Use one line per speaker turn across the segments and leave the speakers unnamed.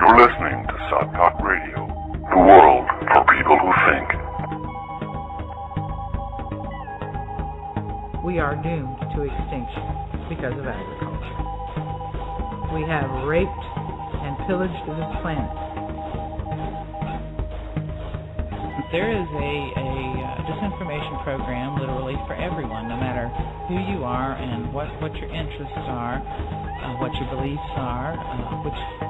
You're listening to Sod Talk Radio, the world for people who think.
We are doomed to extinction because of agriculture. We have raped and pillaged this planet. There is a disinformation program literally for everyone, no matter who you are and what your interests are, what your beliefs are,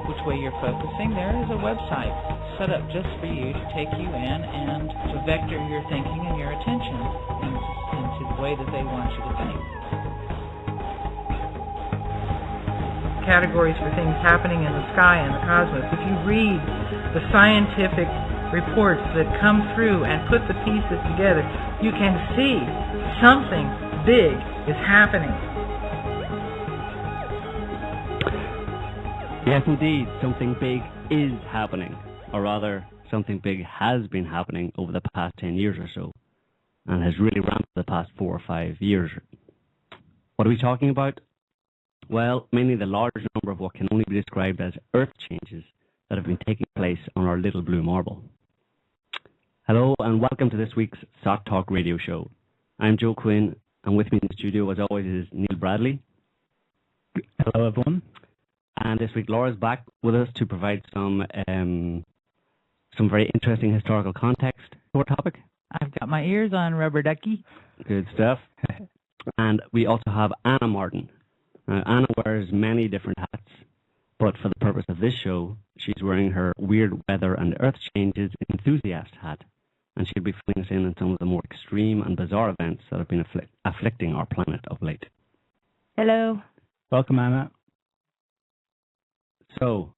which way you're focusing. There is a website set up just for you to take you in and to vector your thinking and your attention into the way that they want you to think. Categories for things happening in the sky and the cosmos. If you read the scientific reports that come through and put the pieces together, you can see something big is happening.
Yes, indeed, something big is happening, or rather, something big has been happening over the past 10 years or so, and has really ramped the past 4 or 5 years. What are we talking about? Well, mainly the large number of what can only be described as Earth changes that have been taking place on our little blue marble. Hello, and welcome to this week's Sod Talk Radio Show. I'm Joe Quinn, and with me in the studio, as always, is Neil Bradley.
Hello, everyone.
And this week, Laura's back with us to provide some very interesting historical context to our topic.
I've got my ears on, rubber ducky.
Good stuff. And we also have Anna Martin. Anna wears many different hats, but for the purpose of this show, she's wearing her weird weather and earth changes enthusiast hat, and she'll be filling us in on some of the more extreme and bizarre events that have been afflicting our planet of late.
Hello.
Welcome, Anna.
So,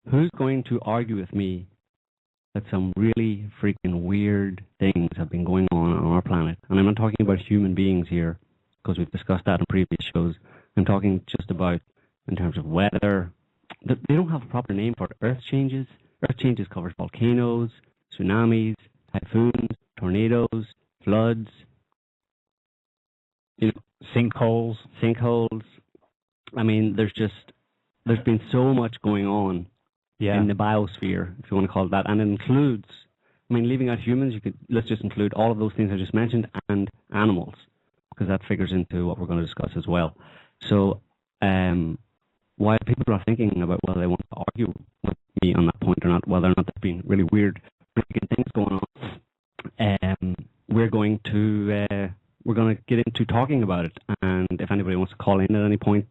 who's going to argue with me that some really freaking weird things have been going on our planet? And I'm not talking about human beings here, because we've discussed that in previous shows. I'm talking just about, in terms of weather, they don't have a proper name for it. Earth changes. Earth changes covers volcanoes, tsunamis, typhoons, tornadoes, floods,
sinkholes.
I mean, there's been so much going on in the biosphere, if you want to call it that, and it includes, I mean, leaving out humans, let's just include all of those things I just mentioned and animals, because that figures into what we're going to discuss as well. So, while people are thinking about whether they want to argue with me on that point or not, whether or not there's been really weird, freaking things going on, we're going to get into talking about it. And if anybody wants to call in at any point,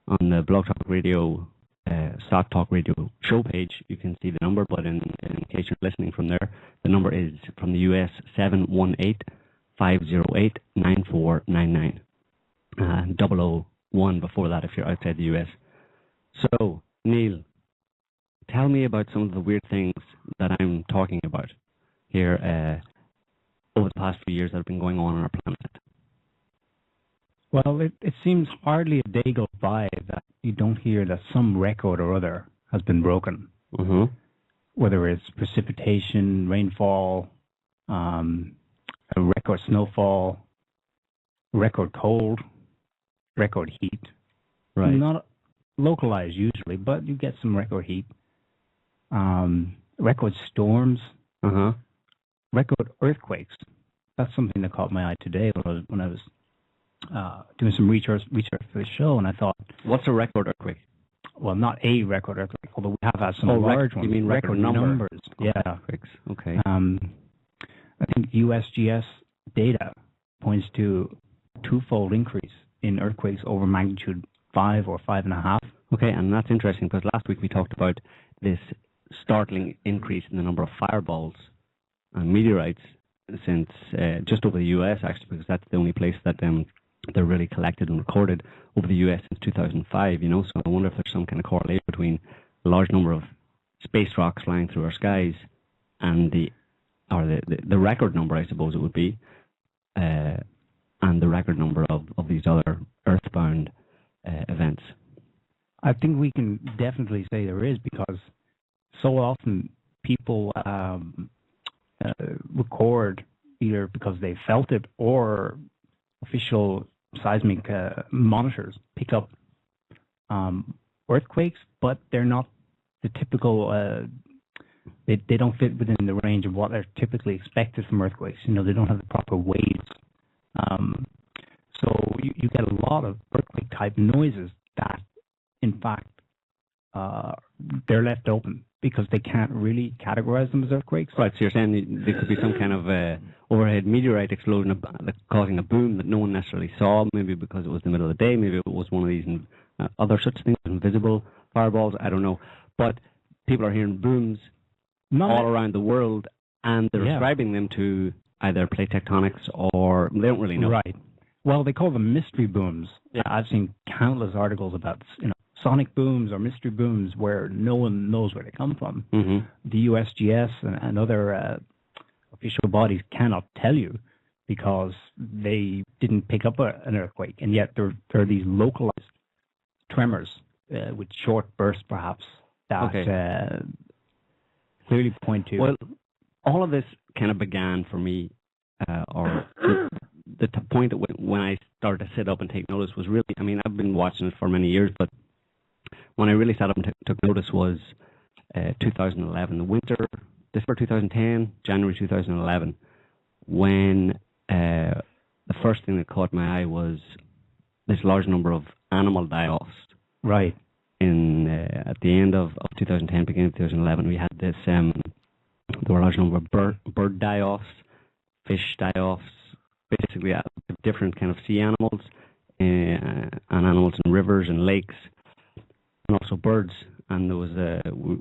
on the Blog Talk Radio, Sod Talk Radio show page, you can see the number. But in case you're listening from there, the number is from the US 718-508-9499. 001 before that if you're outside the US. So, Neil, tell me about some of the weird things that I'm talking about here over the past few years that have been going on our planet.
Well, it seems hardly a day goes by that you don't hear that some record or other has been broken.
Mm-hmm.
Whether it's precipitation, rainfall, a record snowfall, record cold, record heat.
Right.
Not localized usually, but you get some record heat. Record storms.
Uh-huh.
Record earthquakes. That's something that caught my eye today when I was doing some research for the show, and I thought,
what's a record earthquake?
Well, not a record earthquake, although we have had some large ones.
You mean record numbers?
Yeah.
Earthquakes. Okay.
I think USGS data points to twofold increase in earthquakes over magnitude 5 or 5.5.
Okay, and that's interesting because last week we talked about this startling increase in the number of fireballs and meteorites since just over the US, actually, because that's the only place that they're really collected and recorded over the US since 2005, so I wonder if there's some kind of correlation between a large number of space rocks flying through our skies and the record number, I suppose it would be, and the record number of these other earthbound events.
I think we can definitely say there is, because so often people record either because they felt it or official seismic monitors pick up earthquakes, but they're not the typical. They don't fit within the range of what are typically expected from earthquakes. You know, they don't have the proper waves. So you get a lot of earthquake-type noises that, in fact, they're left open because they can't really categorize them as earthquakes.
Right, so you're saying there could be some kind of overhead meteorite explosion causing a boom that no one necessarily saw, maybe because it was the middle of the day, maybe it was one of these other such things, invisible fireballs, I don't know. But people are hearing booms all around the world, and they're ascribing them to either plate tectonics or they don't really know.
Right. Well, they call them mystery booms. Yeah. I've seen countless articles about, sonic booms or mystery booms where no one knows where they come from.
Mm-hmm.
The USGS and other official bodies cannot tell you because they didn't pick up an earthquake, and yet there are these localized tremors with short bursts, perhaps, that clearly point to.
Well, all of this kind of began for me, or the point that when I started to sit up and take notice was really, I mean, I've been watching it for many years, but when I really sat up and took notice was 2011, the winter, December 2010, January 2011, when the first thing that caught my eye was this large number of animal die-offs.
Right.
At the end of 2010, beginning of 2011, we had this, there were a large number of bird die-offs, fish die-offs, basically different kind of sea animals, and animals in rivers and lakes, and also birds. And there was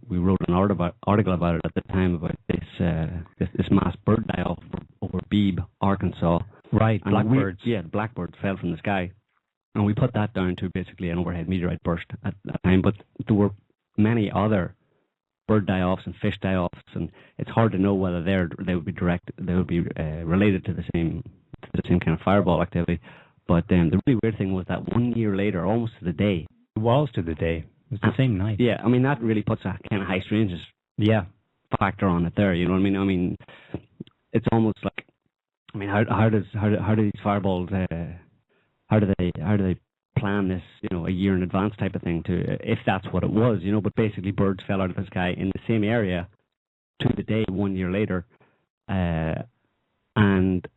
we wrote an article about it at the time about this mass bird die-off over Beebe, Arkansas.
Right, blackbirds.
The blackbirds fell from the sky. And we put that down to basically an overhead meteorite burst at that time. But there were many other bird die-offs and fish die-offs, and it's hard to know whether they would be related to the same kind of fireball activity. But the really weird thing was that 1 year later, almost to the day,
it was the same night.
Yeah, I mean that really puts a kind of high strangeness factor on it there. You know what I mean? I mean, it's almost like, I mean, how do these fireballs? How do they plan this, a year in advance type of thing, to if that's what it was, but basically birds fell out of the sky in the same area to the day 1 year later. And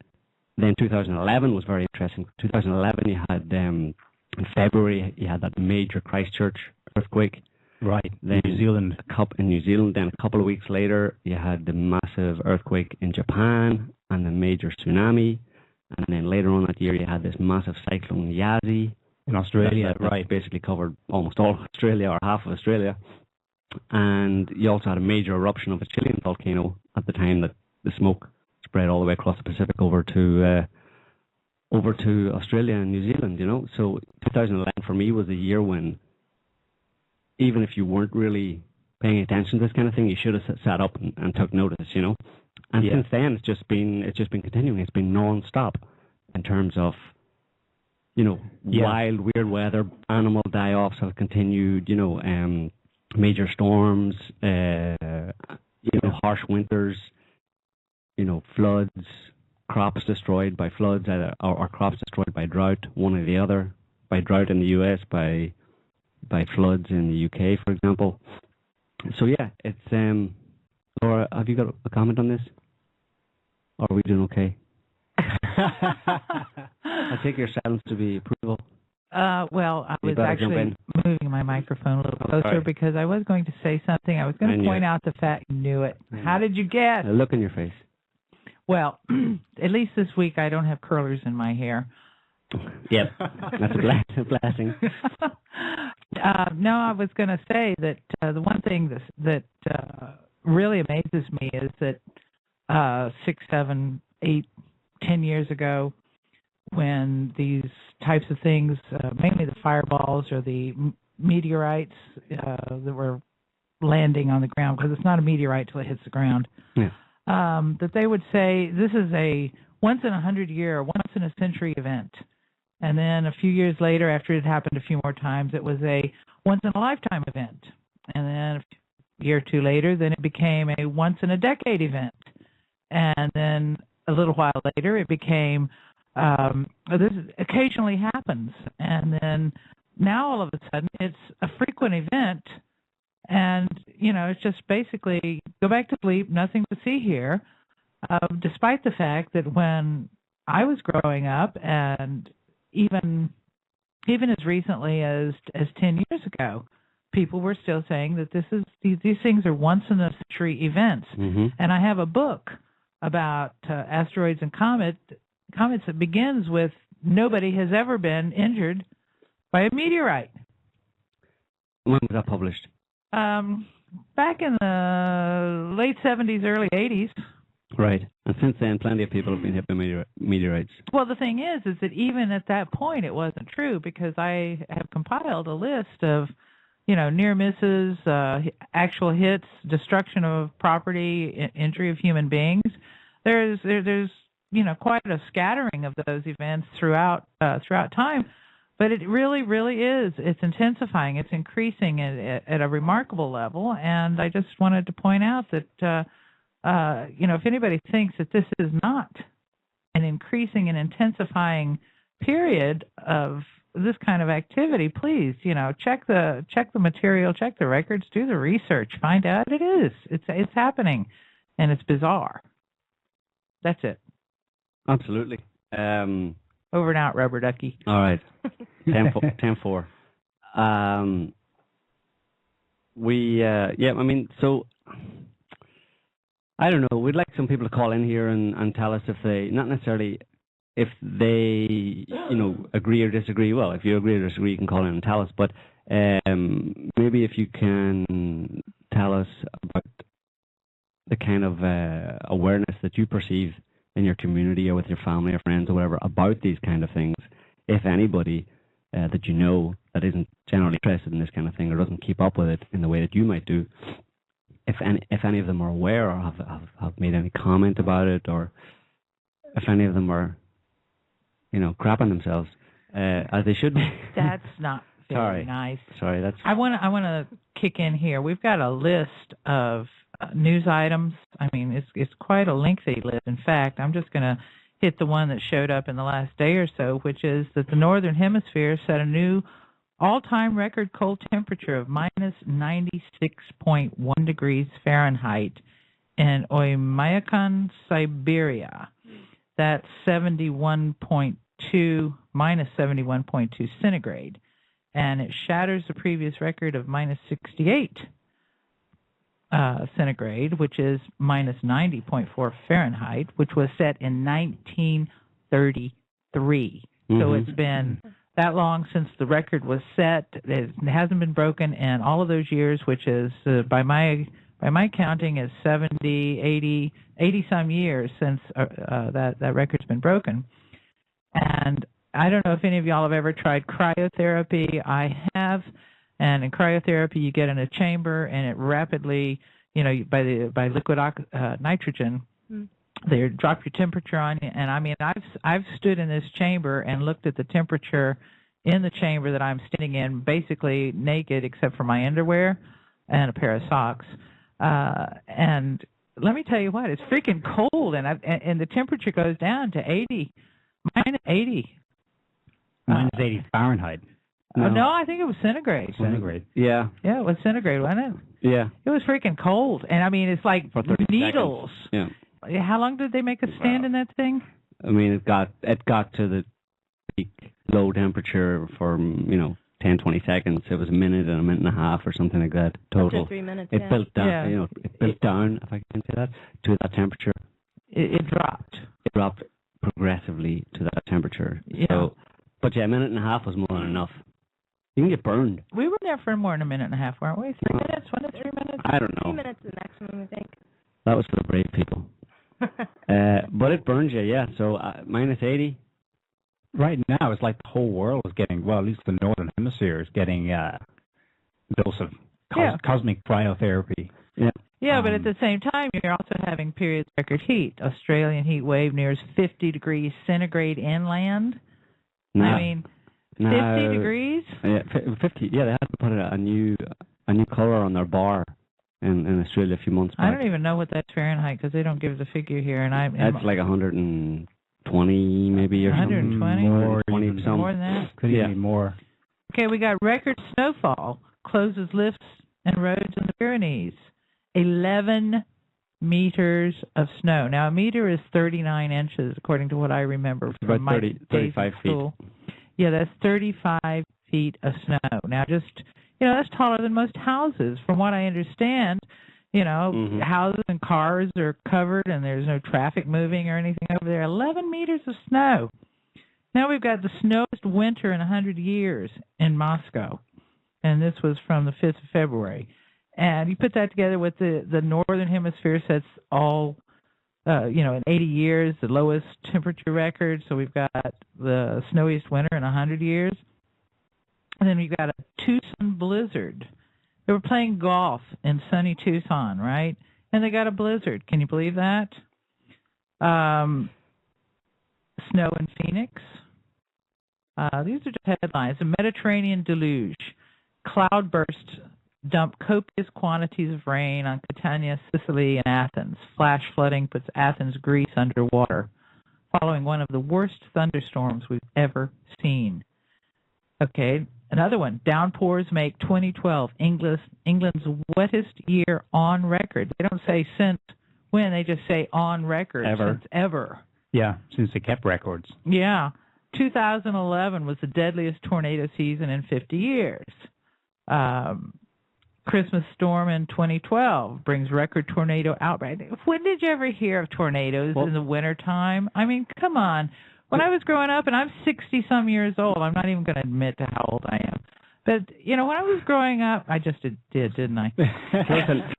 then 2011 was very interesting. 2011 you had, in February, you had that major Christchurch earthquake.
Right,
then
New Zealand.
In New Zealand. Then a couple of weeks later, you had the massive earthquake in Japan and the major tsunami. And then later on that year, you had this massive cyclone Yazi
in Australia.
That basically covered almost all of Australia, or half of Australia. And you also had a major eruption of a Chilean volcano at the time that the smoke spread all the way across the Pacific over to Australia and New Zealand. So 2011 for me was a year when, even if you weren't really paying attention to this kind of thing, you should have sat up and took notice. And since then, it's just been continuing. It's been non-stop in terms of, wild, weird weather. Animal die-offs have continued. Major storms. Harsh winters. Floods. Crops destroyed by floods, or crops destroyed by drought. One or the other. By drought in the US, by floods in the UK, for example. So yeah, it's Laura, have you got a comment on this? Or are we doing okay? I take your silence to be approval.
Well, I was actually moving my microphone a little closer because I was going to say something. I was going to point out the fact you knew it. How did you guess?
A look in your face.
Well, at least this week I don't have curlers in my hair.
Yep, that's a blessing.
No, I was going to say that the one thing that really amazes me is that 6, 7, 8, 10 years ago, when these types of things, mainly the fireballs or the meteorites that were landing on the ground, because it's not a meteorite till it hits the ground, that they would say this is a once in 100-year, once in a century event. And then a few years later, after it happened a few more times, it was a once-in-a-lifetime event. And then a year or two later, then it became a once-in-a-decade event. And then a little while later, it became, this occasionally happens. And then now, all of a sudden, it's a frequent event And, it's just basically go back to sleep, nothing to see here, despite the fact that when I was growing up, and even as recently as 10 years ago, people were still saying that these things are once-in-a-century events.
Mm-hmm.
And I have a book about asteroids and comets that begins with nobody has ever been injured by a meteorite.
When was that published?
Back in the late 70s, early 80s.
Right. And since then, plenty of people have been hit by meteorites.
Well, the thing is that even at that point, it wasn't true, because I have compiled a list of, near misses, actual hits, destruction of property, injury of human beings. There's quite a scattering of those events throughout time. But it really, really is. It's intensifying. It's increasing at a remarkable level. And I just wanted to point out that, if anybody thinks that this is not an increasing and intensifying period of this kind of activity, please, check the material, check the records, do the research, find out it is. It's happening, and it's bizarre. That's it.
Absolutely.
Over and out, rubber ducky.
All right. 10-4. So I don't know. We'd like some people to call in here and tell us if they, not necessarily if they, agree or disagree. Well, if you agree or disagree, you can call in and tell us. But maybe if you can tell us about the kind of awareness that you perceive in your community or with your family or friends or whatever about these kind of things, if anybody that that isn't generally interested in this kind of thing or doesn't keep up with it in the way that you might do, if any of them are aware or have made any comment about it, or if any of them are, crapping themselves as they should be.
That's not very nice.
Sorry, that's.
I want to kick in here. We've got a list of news items. I mean, it's quite a lengthy list. In fact, I'm just going to hit the one that showed up in the last day or so, which is that the northern hemisphere set a new all-time record cold temperature of minus 96.1 degrees Fahrenheit in Oymyakon, Siberia. That's minus 71.2 centigrade. And it shatters the previous record of minus 68 centigrade, which is minus 90.4 Fahrenheit, which was set in 1933. Mm-hmm. So it's been that long since the record was set. It hasn't been broken in all of those years, which is, by my counting, is 70, 80 some years since that record's been broken. And I don't know if any of y'all have ever tried cryotherapy. I have. And in cryotherapy, you get in a chamber, and it rapidly, by liquid nitrogen, they drop your temperature on you. And I mean, I've stood in this chamber and looked at the temperature in the chamber that I'm standing in, basically naked except for my underwear and a pair of socks. And let me tell you what, it's freaking cold, and the temperature goes down to minus 80.
Minus 80 Fahrenheit.
No, I think it was centigrade.
Centigrade.
Yeah.
Yeah, it was centigrade, wasn't it?
Yeah.
It was freaking cold. And I mean, it's like needles.
Seconds. Yeah.
How long did they make us stand in that thing?
I mean, it got to the peak low temperature for, 10, 20 seconds. It was a minute and a half or something like that total.
Up to 3 minutes,
it built down, it built down, if I can say that, to that temperature.
It dropped.
It dropped progressively to that temperature.
Yeah.
So, but yeah, a minute and a half was more than enough. You can get burned.
We were there for more than a minute and a half, weren't we? 3 minutes? 1 to 3 minutes?
I don't know.
3 minutes is the maximum, I think.
That was for the brave people. But it burns you, yeah. So minus 80.
Right now, it's like the whole world is getting, well, at least the northern hemisphere is getting a dose of cosmic cryotherapy.
Yeah.
Yeah, but at the same time, you're also having period record heat. Australian heat wave nears 50 degrees centigrade inland.
No.
I mean, 50 degrees?
Yeah, 50. Yeah, they had to put a new color on their bar in Australia a few months back.
I don't even know what that's Fahrenheit because they don't give the figure here. And
That's like 120 maybe or
120?
something.
More
than that?
Could even be more.
Okay, we got record snowfall. Closes lifts and roads in the Pyrenees. 11 meters of snow. Now, a meter is 39 inches, according to what I remember from my
35 feet.
School. Yeah, that's 35 feet of snow. Now, just, that's taller than most houses. From what I understand, houses and cars are covered and there's no traffic moving or anything over there. 11 meters of snow. Now we've got the snowiest winter in 100 years in Moscow. And this was from the 5th of February. And you put that together with the northern hemisphere sets all, in 80 years, the lowest temperature record. So we've got the snowiest winter in 100 years. And then we've got a Tucson blizzard. They were playing golf in sunny Tucson, right? And they got a blizzard. Can you believe that? Snow in Phoenix. These are just headlines. A Mediterranean deluge. Cloudburst dump copious quantities of rain on Catania, Sicily, and Athens. Flash flooding puts Athens, Greece underwater, following one of the worst thunderstorms we've ever seen. Okay, another one. Downpours make 2012 England's wettest year on record. They don't say since when, they just say on record.
Ever.
Since ever.
Yeah, since they kept records.
Yeah. 2011 was the deadliest tornado season in 50 years. Christmas storm in 2012 brings record tornado outbreak. When did you ever hear of tornadoes in the wintertime? I mean, come on. When I was growing up, and I'm 60-some years old, I'm not even going to admit to how old I am. But, when I was growing up, I just did, didn't I?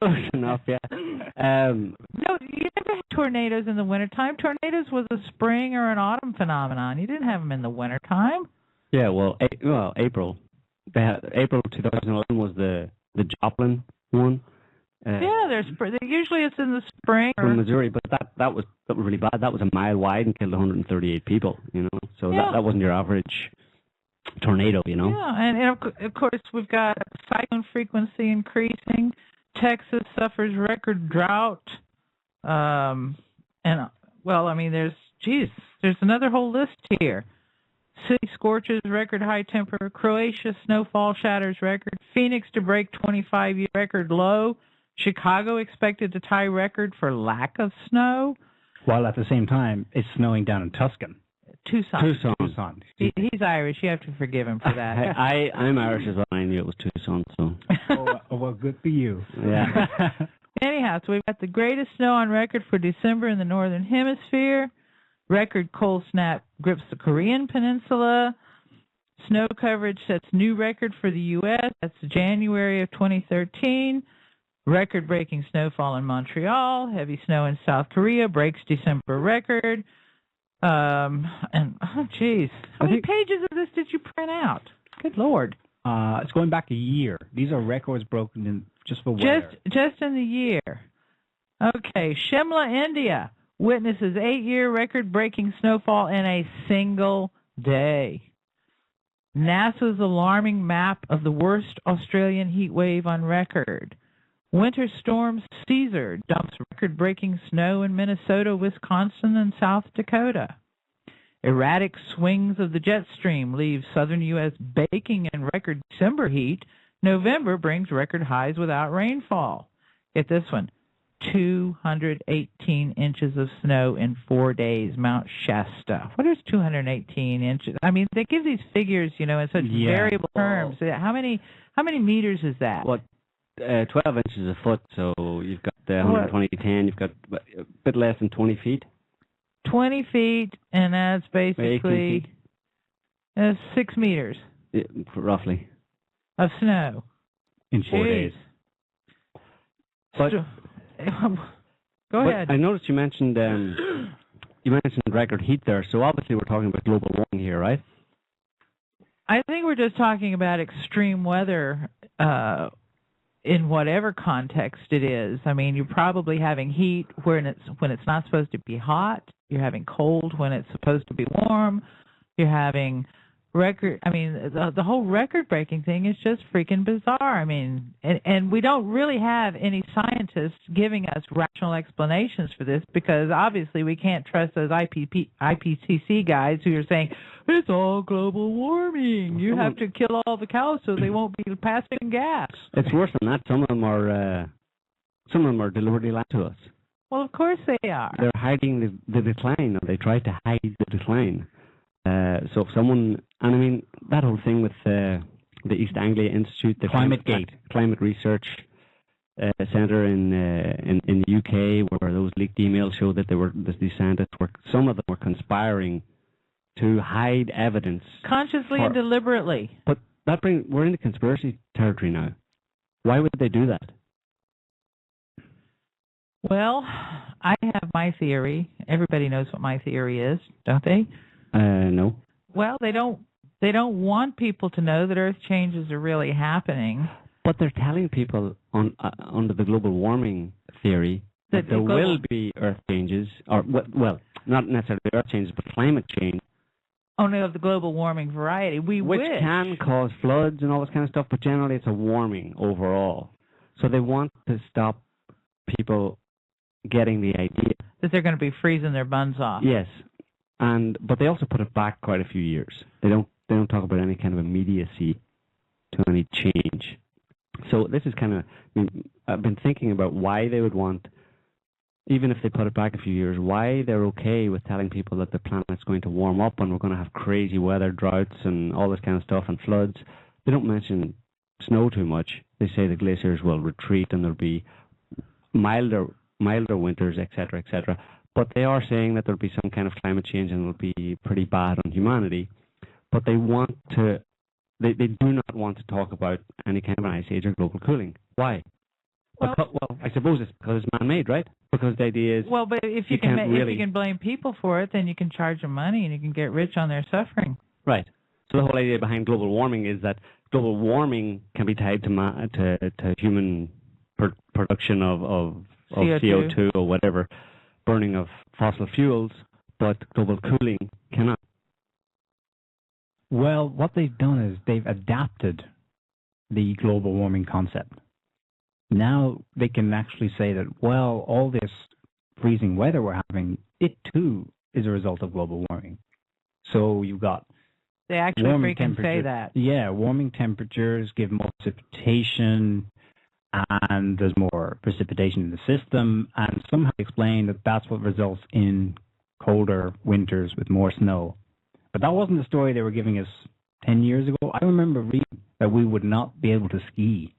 Close enough, yeah.
No, you never had tornadoes in the wintertime. Tornadoes was a spring or an autumn phenomenon. You didn't have them in the wintertime.
Yeah, April. April 2011 was the Joplin one.
Usually it's in the spring.
From Missouri, but that was really bad. That was a mile wide and killed 138 people. So that wasn't your average tornado.
Yeah, and of course we've got cyclone frequency increasing. Texas suffers record drought. There's another whole list here. City scorches record high temperature. Croatia snowfall shatters record. Phoenix to break 25-year record low. Chicago expected to tie record for lack of snow.
While at the same time, it's snowing down in Tucson.
Tucson. He's Irish. You have to forgive him for that.
I'm Irish as well. I knew it was Tucson, so.
Well, good for you.
Yeah.
Anyhow, so we've got the greatest snow on record for December in the northern hemisphere. Record cold snap grips the Korean peninsula. Snow coverage sets new record for the U.S. That's January of 2013. Record-breaking snowfall in Montreal. Heavy snow in South Korea breaks December record. How many pages of this did you print out? Good Lord.
It's going back a year. These are records broken in just for weather.
Just in the year. Okay, Shimla, India witnesses 8-year record-breaking snowfall in a single day. NASA's alarming map of the worst Australian heat wave on record. Winter storm Caesar dumps record-breaking snow in Minnesota, Wisconsin, and South Dakota. Erratic swings of the jet stream leave southern U.S. baking in record December heat. November brings record highs without rainfall. Get this one. 218 inches of snow in 4 days, Mount Shasta. What is 218 inches? I mean, they give these figures, in such variable terms. How many meters is that?
12 inches a foot, so you've got 120/10, you've got a bit less than 20 feet.
20 feet, and that's basically 6 meters.
Yeah, roughly.
Of snow.
In 4 days.
But,
Go ahead.
I noticed you mentioned record heat there, so obviously we're talking about global warming here, right?
I think we're just talking about extreme weather in whatever context it is. I mean, you're probably having heat when it's not supposed to be hot. You're having cold when it's supposed to be warm. You're having record. I mean, the whole record-breaking thing is just freaking bizarre. I mean, and we don't really have any scientists giving us rational explanations for this, because obviously we can't trust those IPCC guys who are saying it's all global warming. You have to kill all the cows so they won't be passing gas.
It's worse than that. Some of them are deliberately lying to us.
Well, of course they are.
They're hiding the decline, or they try to hide the decline. So if someone, and I mean, that whole thing with the East Anglia Institute, the Climate Research Centre in the UK, where those leaked emails show that these scientists some of them were conspiring to hide evidence
consciously and deliberately.
But we're in the conspiracy territory now. Why would they do that?
Well, I have my theory. Everybody knows what my theory is, don't they?
No.
Well, they don't want people to know that Earth changes are really happening.
But they're telling people under the global warming theory that there will be Earth changes, or well, not necessarily Earth changes, but climate change.
Only of the global warming variety. Which
can cause floods and all this kind of stuff, but generally it's a warming overall. So they want to stop people getting the idea
that they're going to be freezing their buns off.
Yes. But they also put it back quite a few years. They don't talk about any kind of immediacy to any change. So this is kind of, I've been thinking about why they would want, even if they put it back a few years, why they're okay with telling people that the planet's going to warm up and we're going to have crazy weather, droughts and all this kind of stuff, and floods. They don't mention snow too much. They say the glaciers will retreat and there'll be milder winters, etc., etc. But they are saying that there'll be some kind of climate change and it'll be pretty bad on humanity. But they do not want to talk about any kind of an ice age or global cooling. Why? Well, I suppose it's because it's man-made, right? Because the idea is,
well, but if you can blame people for it, then you can charge them money and you can get rich on their suffering.
Right. So the whole idea behind global warming is that global warming can be tied to human production of CO2 or whatever, burning of fossil fuels, but global cooling cannot.
Well, what they've done is they've adapted the global warming concept. Now they can actually say that, well, all this freezing weather we're having, it too is a result of global warming. So you've got
they actually freaking say that.
Yeah, warming temperatures give more precipitation, and there's more precipitation in the system, and somehow explain that that's what results in colder winters with more snow. But that wasn't the story they were giving us 10 years ago. I remember reading that we would not be able to ski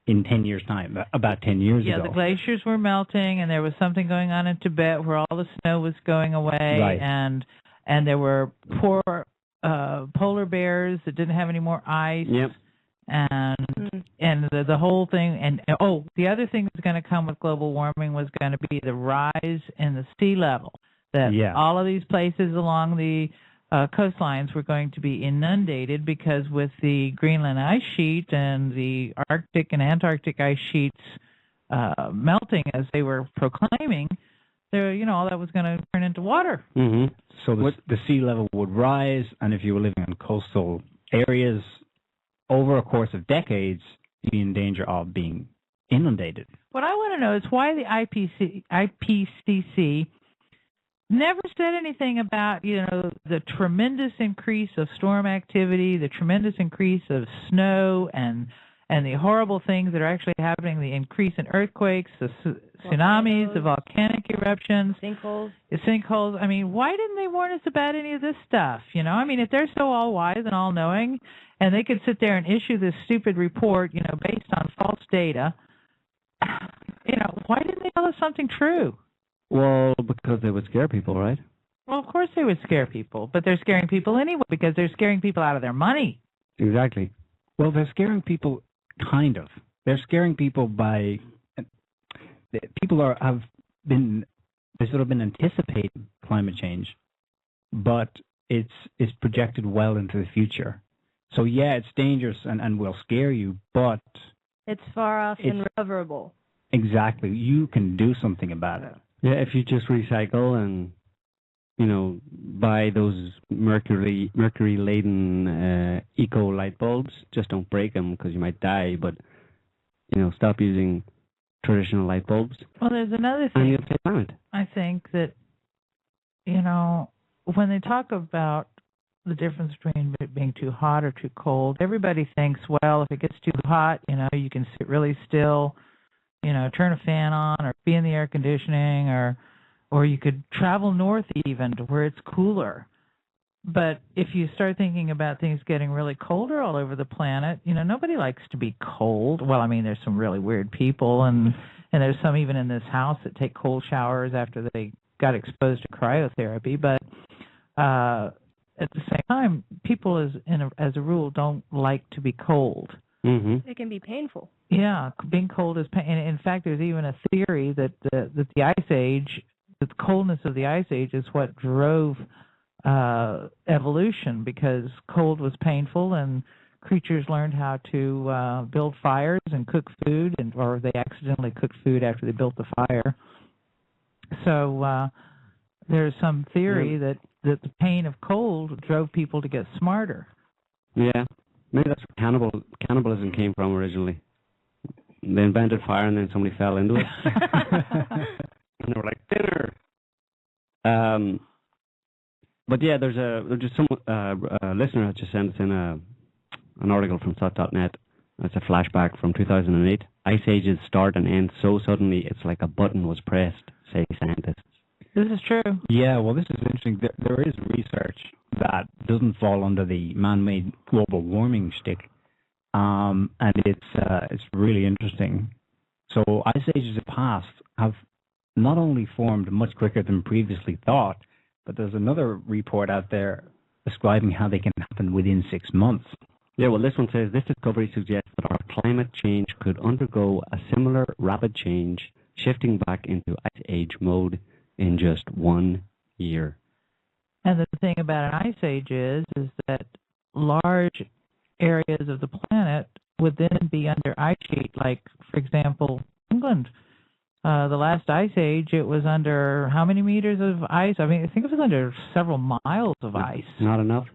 in 10 years' time, about 10 years ago.
Yeah, the glaciers were melting, and there was something going on in Tibet where all the snow was going away,
right.
and there were poor polar bears that didn't have any more ice.
Yep.
And the whole thing, and the other thing that's going to come with global warming was going to be the rise in the sea level. That all of these places along the coastlines were going to be inundated because with the Greenland ice sheet and the Arctic and Antarctic ice sheets melting as they were proclaiming, all that was going to turn into water.
Mm-hmm.
So the sea level would rise, and if you were living in coastal areas, over a course of decades, you'd be in danger of being inundated.
What I want to know is why the IPCC never said anything about, the tremendous increase of storm activity, the tremendous increase of snow, and the horrible things that are actually happening, the increase in earthquakes, the tsunamis, the volcanic eruptions. Sinkholes. I mean, why didn't they warn us about any of this stuff? If they're so all-wise and all-knowing, and they could sit there and issue this stupid report, based on false data, why didn't they tell us something true?
Well, because they would scare people, right?
Well, of course they would scare people, but they're scaring people anyway because they're scaring people out of their money.
Exactly.
Well, they're scaring people, kind of. They're scaring people by people have been anticipating climate change, but it's projected well into the future. So yeah, it's dangerous and will scare you, but
it's far off and recoverable.
Exactly. You can do something about it.
Yeah, if you just recycle and, buy those mercury-laden eco light bulbs. Just don't break them because you might die. But stop using traditional light bulbs.
Well, there's another
And
thing.
you'll save planet.
I think that when they talk about the difference between it being too hot or too cold, everybody thinks, well, if it gets too hot, you can sit really still, turn a fan on or be in the air conditioning, or you could travel north even to where it's cooler. But if you start thinking about things getting really colder all over the planet, nobody likes to be cold. Well, I mean, there's some really weird people, and there's some even in this house that take cold showers after they got exposed to cryotherapy. But at the same time, people as a rule don't like to be cold.
Mm-hmm. It can be painful.
Yeah, being cold is pain. And in fact, there's even a theory that the ice age, that the coldness of the ice age is what drove evolution, because cold was painful and creatures learned how to build fires and cook food, or they accidentally cooked food after they built the fire. So there's some theory that the pain of cold drove people to get smarter.
Yeah, maybe that's where cannibalism came from originally. They invented fire and then somebody fell into it. And they were like, dinner! But yeah, there's just some listener that just sent us in an article from Sot.net. It's a flashback from 2008. Ice ages start and end so suddenly it's like a button was pressed, say scientists.
This is true.
Yeah, well, this is interesting. There is research that doesn't fall under the man-made global warming shtick, and it's really interesting. So ice ages of past have not only formed much quicker than previously thought, but there's another report out there describing how they can happen within 6 months.
Yeah, well, this one says, this discovery suggests that our climate change could undergo a similar rapid change, shifting back into ice age mode in just 1 year.
And the thing about an ice age is that large areas of the planet would then be under ice sheet, like, for example, England. The last ice age, it was under how many meters of ice? I mean, I think it was under several miles of ice.
Not enough.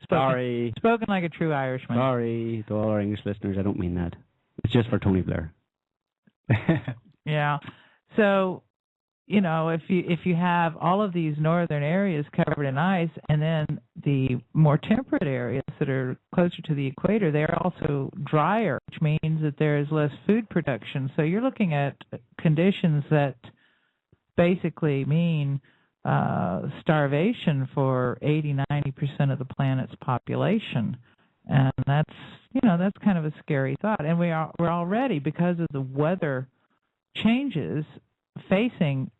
Spoken like a true Irishman.
Sorry to all our English listeners, I don't mean that. It's just for Tony Blair.
Yeah. So, if you have all of these northern areas covered in ice, and then the more temperate areas that are closer to the equator, they're also drier, which means that there is less food production. So you're looking at conditions that basically mean starvation for 80-90% of the planet's population. And that's kind of a scary thought. And we're already, because of the weather changes, facing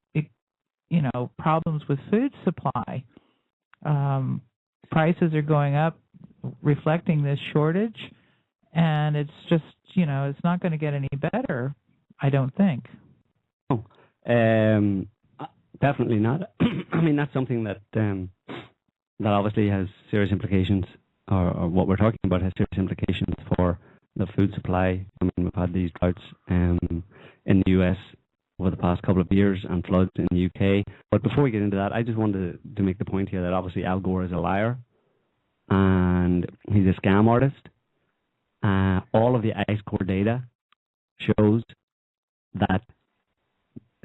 problems with food supply. Prices are going up, reflecting this shortage, and it's just it's not going to get any better, I don't think.
Oh, definitely not. I mean, that's something that obviously has serious implications, or what we're talking about has serious implications for the food supply. I mean, we've had these droughts in the U.S. over the past couple of years and floods in the UK. But before we get into that, I just wanted to make the point here that obviously Al Gore is a liar and he's a scam artist. All of the ice core data shows that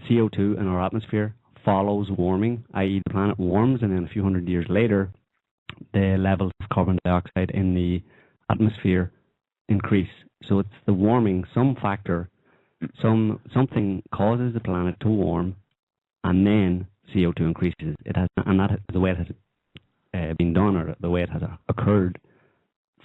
CO2 in our atmosphere follows warming, i.e. the planet warms and then a few hundred years later the levels of carbon dioxide in the atmosphere increase. So it's the warming, some factor, something causes the planet to warm, and then CO2 increases. It has, and that is the way it has been done, or the way it has occurred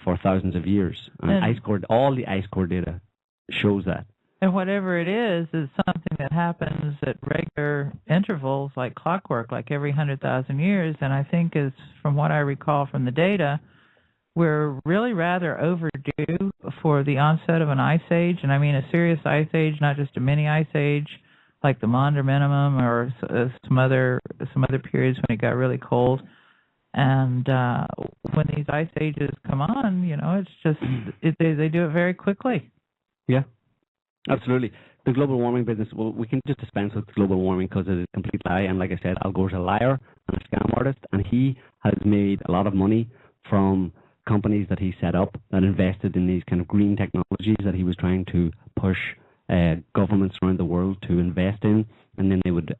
for thousands of years. And all the ice core data shows that.
And whatever it is something that happens at regular intervals, like clockwork, like every 100,000 years. And I think, from what I recall from the data, we're really rather overdue for the onset of an ice age, and I mean a serious ice age, not just a mini ice age like the Maunder Minimum or some other periods when it got really cold. And when these ice ages come on, it's just they do it very quickly.
Yeah, absolutely. the global warming business, well, we can just dispense with global warming because it is a complete lie. And like I said, Al Gore's a liar and a scam artist, and he has made a lot of money from companies that he set up that invested in these kind of green technologies that he was trying to push governments around the world to invest in, and then they would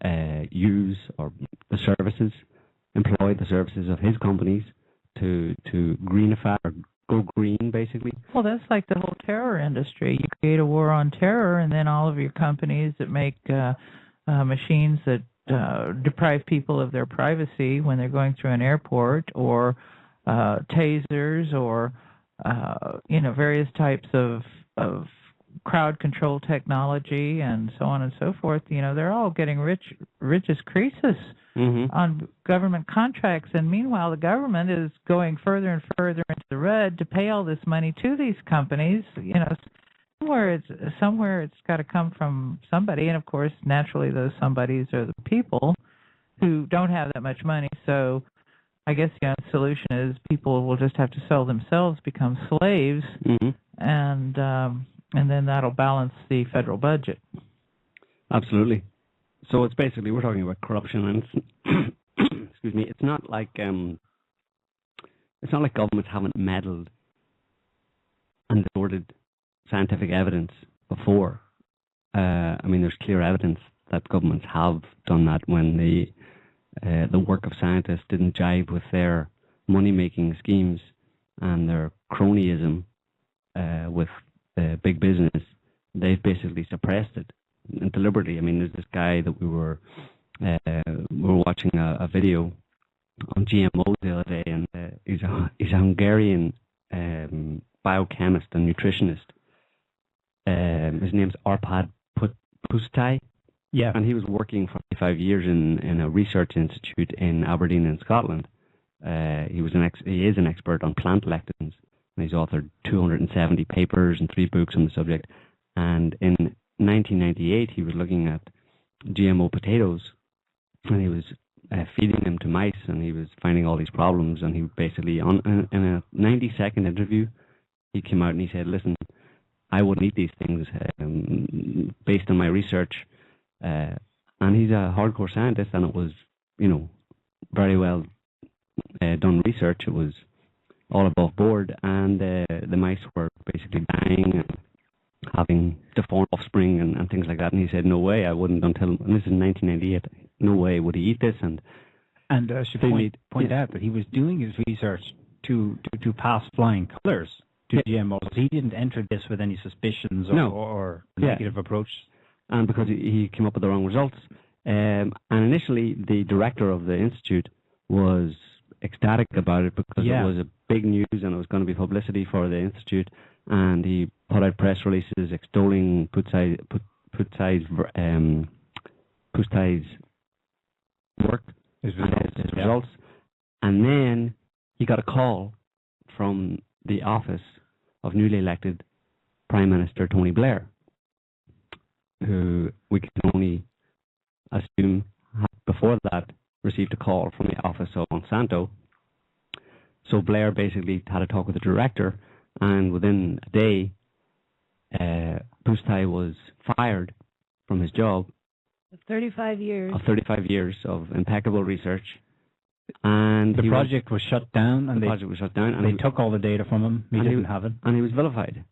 use or employ the services of his companies to greenify or go green, basically.
Well, that's like the whole terror industry. You create a war on terror, and then all of your companies that make machines that deprive people of their privacy when they're going through an airport, or tasers, or various types of crowd control technology, and so on and so forth. They're all getting rich as Croesus on government contracts, and meanwhile the government is going further and further into the red to pay all this money to these companies. Somewhere it's got to come from somebody, and of course naturally those somebodies are the people who don't have that much money. So I guess the solution is people will just have to sell themselves, become slaves, and then that'll balance the federal budget.
Absolutely. So it's basically, we're talking about corruption, and it's, excuse me, it's not like governments haven't meddled and distorted scientific evidence before. There's clear evidence that governments have done that when the work of scientists didn't jive with their money-making schemes and their cronyism with big business. They've basically suppressed it, and deliberately. There's this guy that we were watching a video on GMOs the other day, and he's a Hungarian biochemist and nutritionist. His name's Arpad Pusztai.
Yeah.
And he was working for 5 years in a research institute in Aberdeen in Scotland. He is an expert on plant lectins, and he's authored 270 papers and 3 books on the subject. And in 1998, he was looking at GMO potatoes, and he was feeding them to mice, and he was finding all these problems. And he basically, in a 90-second interview, he came out and he said, "Listen, I wouldn't eat these things based on my research." And he's a hardcore scientist, and it was, very well done research. It was all above board, and the mice were basically dying and having deformed offspring and things like that. And he said, "No way, I wouldn't until," and this is 1998, "no way would he eat this." And
I should point out that he was doing his research to pass flying colors to GMOs. He didn't enter this with any suspicions or negative approach.
And because he came up with the wrong results. And initially, the director of the institute was ecstatic about it because it was a big news and it was going to be publicity for the institute. And he put out press releases extolling Pusztai's work, his results. And then he got a call from the office of newly elected Prime Minister Tony Blair, who we can only assume before that received a call from the office of Monsanto. So Blair basically had a talk with the director, and within a day, Pusztai was fired from his job.
35 years.
Of 35 years of impeccable research. And
the project was shut down. And
and
they took all the data from him. He didn't have it.
And he was vilified.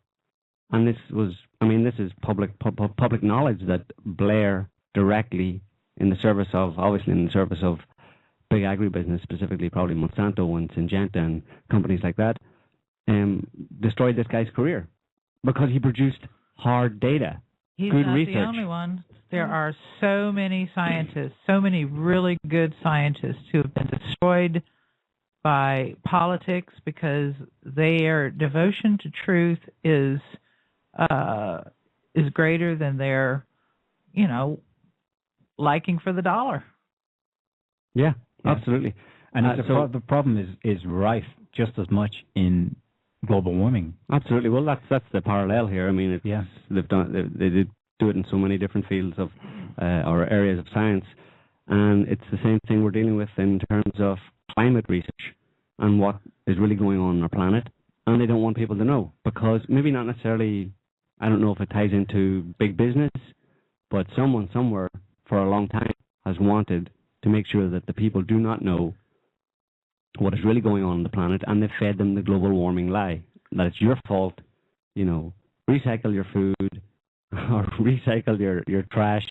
And this is public knowledge that Blair directly, in the service of big agribusiness, specifically probably Monsanto and Syngenta and companies like that, destroyed this guy's career because he produced hard data.
He's
good
not
research.
The only one. There are so many scientists, so many really good scientists who have been destroyed by politics because their devotion to truth is greater than their, liking for the dollar.
Yeah, absolutely.
And the problem is rife just as much in global warming.
Absolutely. Well, that's the parallel here. They did do it in so many different fields of or areas of science, and it's the same thing we're dealing with in terms of climate research and what is really going on our planet. And they don't want people to know because maybe not necessarily. I don't know if it ties into big business But someone somewhere for a long time has wanted to make sure that the people do not know what is really going on the planet, and they've fed them the global warming lie, that it's your fault, recycle your food or recycle your trash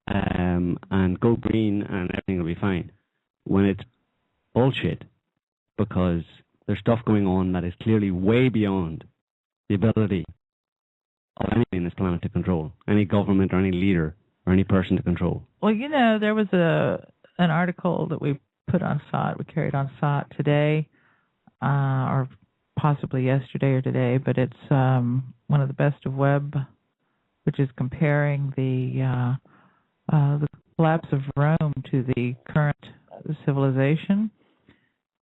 and go green and everything will be fine. When it's bullshit, because there's stuff going on that is clearly way beyond the ability of anything in this planet to control, any government or any leader or any person to control.
Well, there was an article that we put on SOT, we carried on SOT today, or possibly yesterday or today, but it's one of the best of web, which is comparing the collapse of Rome to the current civilization.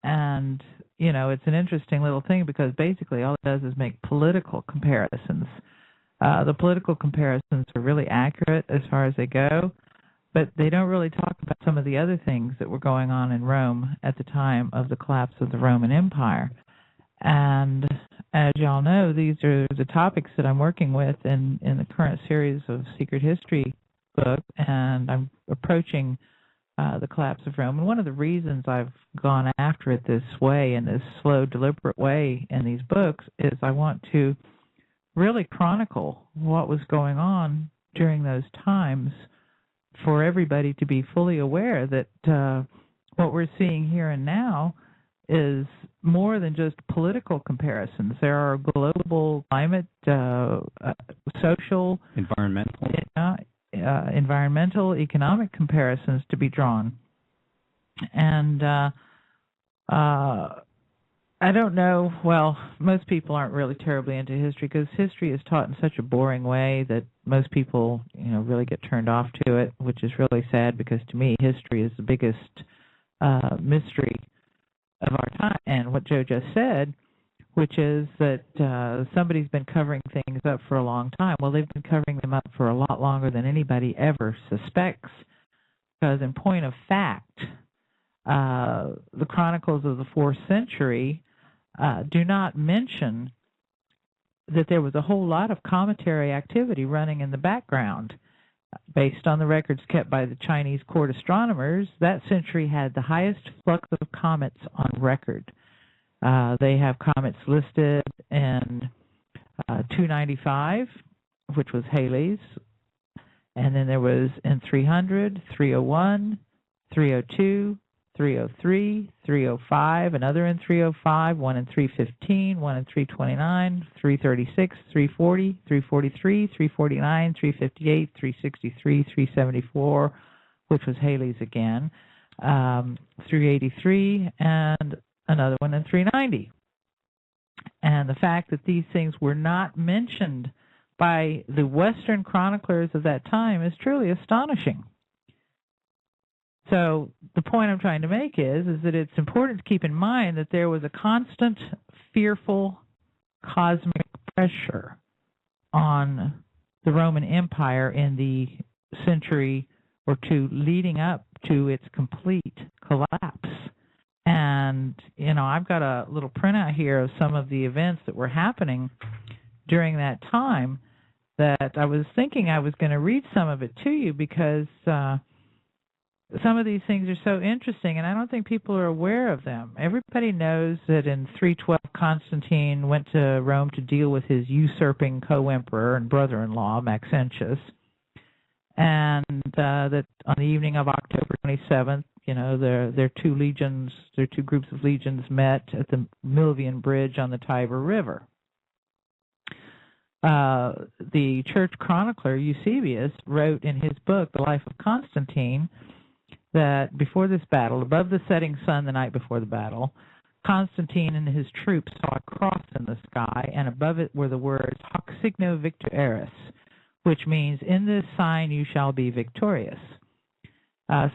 And, it's an interesting little thing because basically all it does is make political comparisons. The political comparisons are really accurate as far as they go, but they don't really talk about some of the other things that were going on in Rome at the time of the collapse of the Roman Empire. And as y'all know, these are the topics that I'm working with in the current series of Secret History book, and I'm approaching the collapse of Rome. And one of the reasons I've gone after it this way, in this slow, deliberate way in these books, is I want to really chronicle what was going on during those times for everybody to be fully aware that what we're seeing here and now is more than just political comparisons. There are global climate, social, environmental, economic comparisons to be drawn. And I don't know, well, most people aren't really terribly into history because history is taught in such a boring way that most people, really get turned off to it, which is really sad because to me, history is the biggest mystery of our time. And what Joe just said, which is that somebody's been covering things up for a long time. Well, they've been covering them up for a lot longer than anybody ever suspects, because in point of fact, the chronicles of the 4th century do not mention that there was a whole lot of cometary activity running in the background. Based on the records kept by the Chinese court astronomers, that century had the highest flux of comets on record. They have comets listed in 295, which was Halley's, and then there was in 300, 301, 302, 303, 305, another in 305, one in 315, one in 329, 336, 340, 343, 349, 358, 363, 374, which was Halley's again, 383, and another one in 390. And the fact that these things were not mentioned by the Western chroniclers of that time is truly astonishing. So the point I'm trying to make is that it's important to keep in mind that there was a constant, fearful cosmic pressure on the Roman Empire in the century or two leading up to its complete collapse. And, I've got a little printout here of some of the events that were happening during that time that I was thinking I was going to read some of it to you because some of these things are so interesting, and I don't think people are aware of them. Everybody knows that in 312, Constantine went to Rome to deal with his usurping co-emperor and brother-in-law, Maxentius, and that on the evening of October 27th, their two groups of legions met at the Milvian Bridge on the Tiber River. The church chronicler Eusebius wrote in his book, The Life of Constantine, that before this battle, above the setting sun the night before the battle, Constantine and his troops saw a cross in the sky, and above it were the words, Hoc signo victor eris, which means, in this sign you shall be victorious.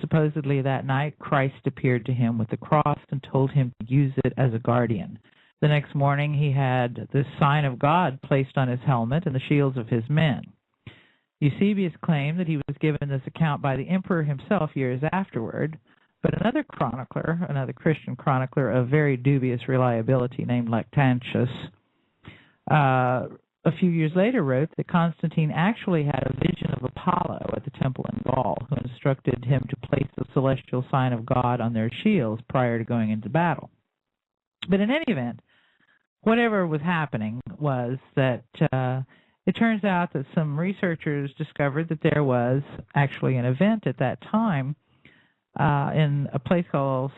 Supposedly that night, Christ appeared to him with the cross and told him to use it as a guardian. The next morning, he had this sign of God placed on his helmet and the shields of his men. Eusebius claimed that he was given this account by the emperor himself years afterward, but another chronicler, another Christian chronicler of very dubious reliability named Lactantius, a few years later wrote that Constantine actually had a vision of Apollo at the temple in Gaul, who instructed him to place the celestial sign of God on their shields prior to going into battle. But in any event, whatever was happening was that it turns out that some researchers discovered that there was actually an event at that time in a place called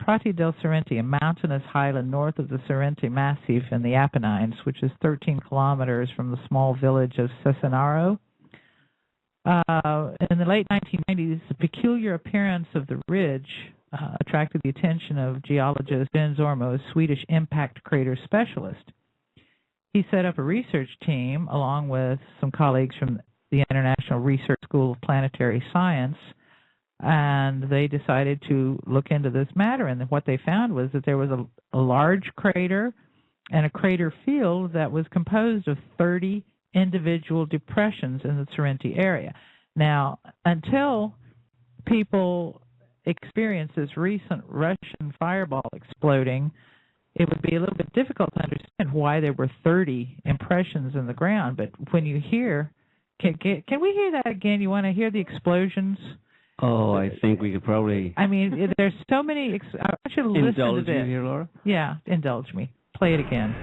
Prati del Sorrento, a mountainous highland north of the Sorrento Massif in the Apennines, which is 13 kilometers from the small village of Cesenaro. In the late 1990s, the peculiar appearance of the ridge attracted the attention of geologist Ben Zormo, a Swedish impact crater specialist. He set up a research team along with some colleagues from the International Research School of Planetary Science, and they decided to look into this matter. And what they found was that there was a large crater and a crater field that was composed of 30 individual depressions in the Sorrento area. Now, until people experience this recent Russian fireball exploding, it would be a little bit difficult to understand why there were 30 impressions in the ground. But when you hear, can we hear that again? You want to hear the explosions?
Oh, I think we could probably...
I mean, there's so many... I want you to listen to this.
Indulge you here, Laura?
Yeah, indulge me. Play it again.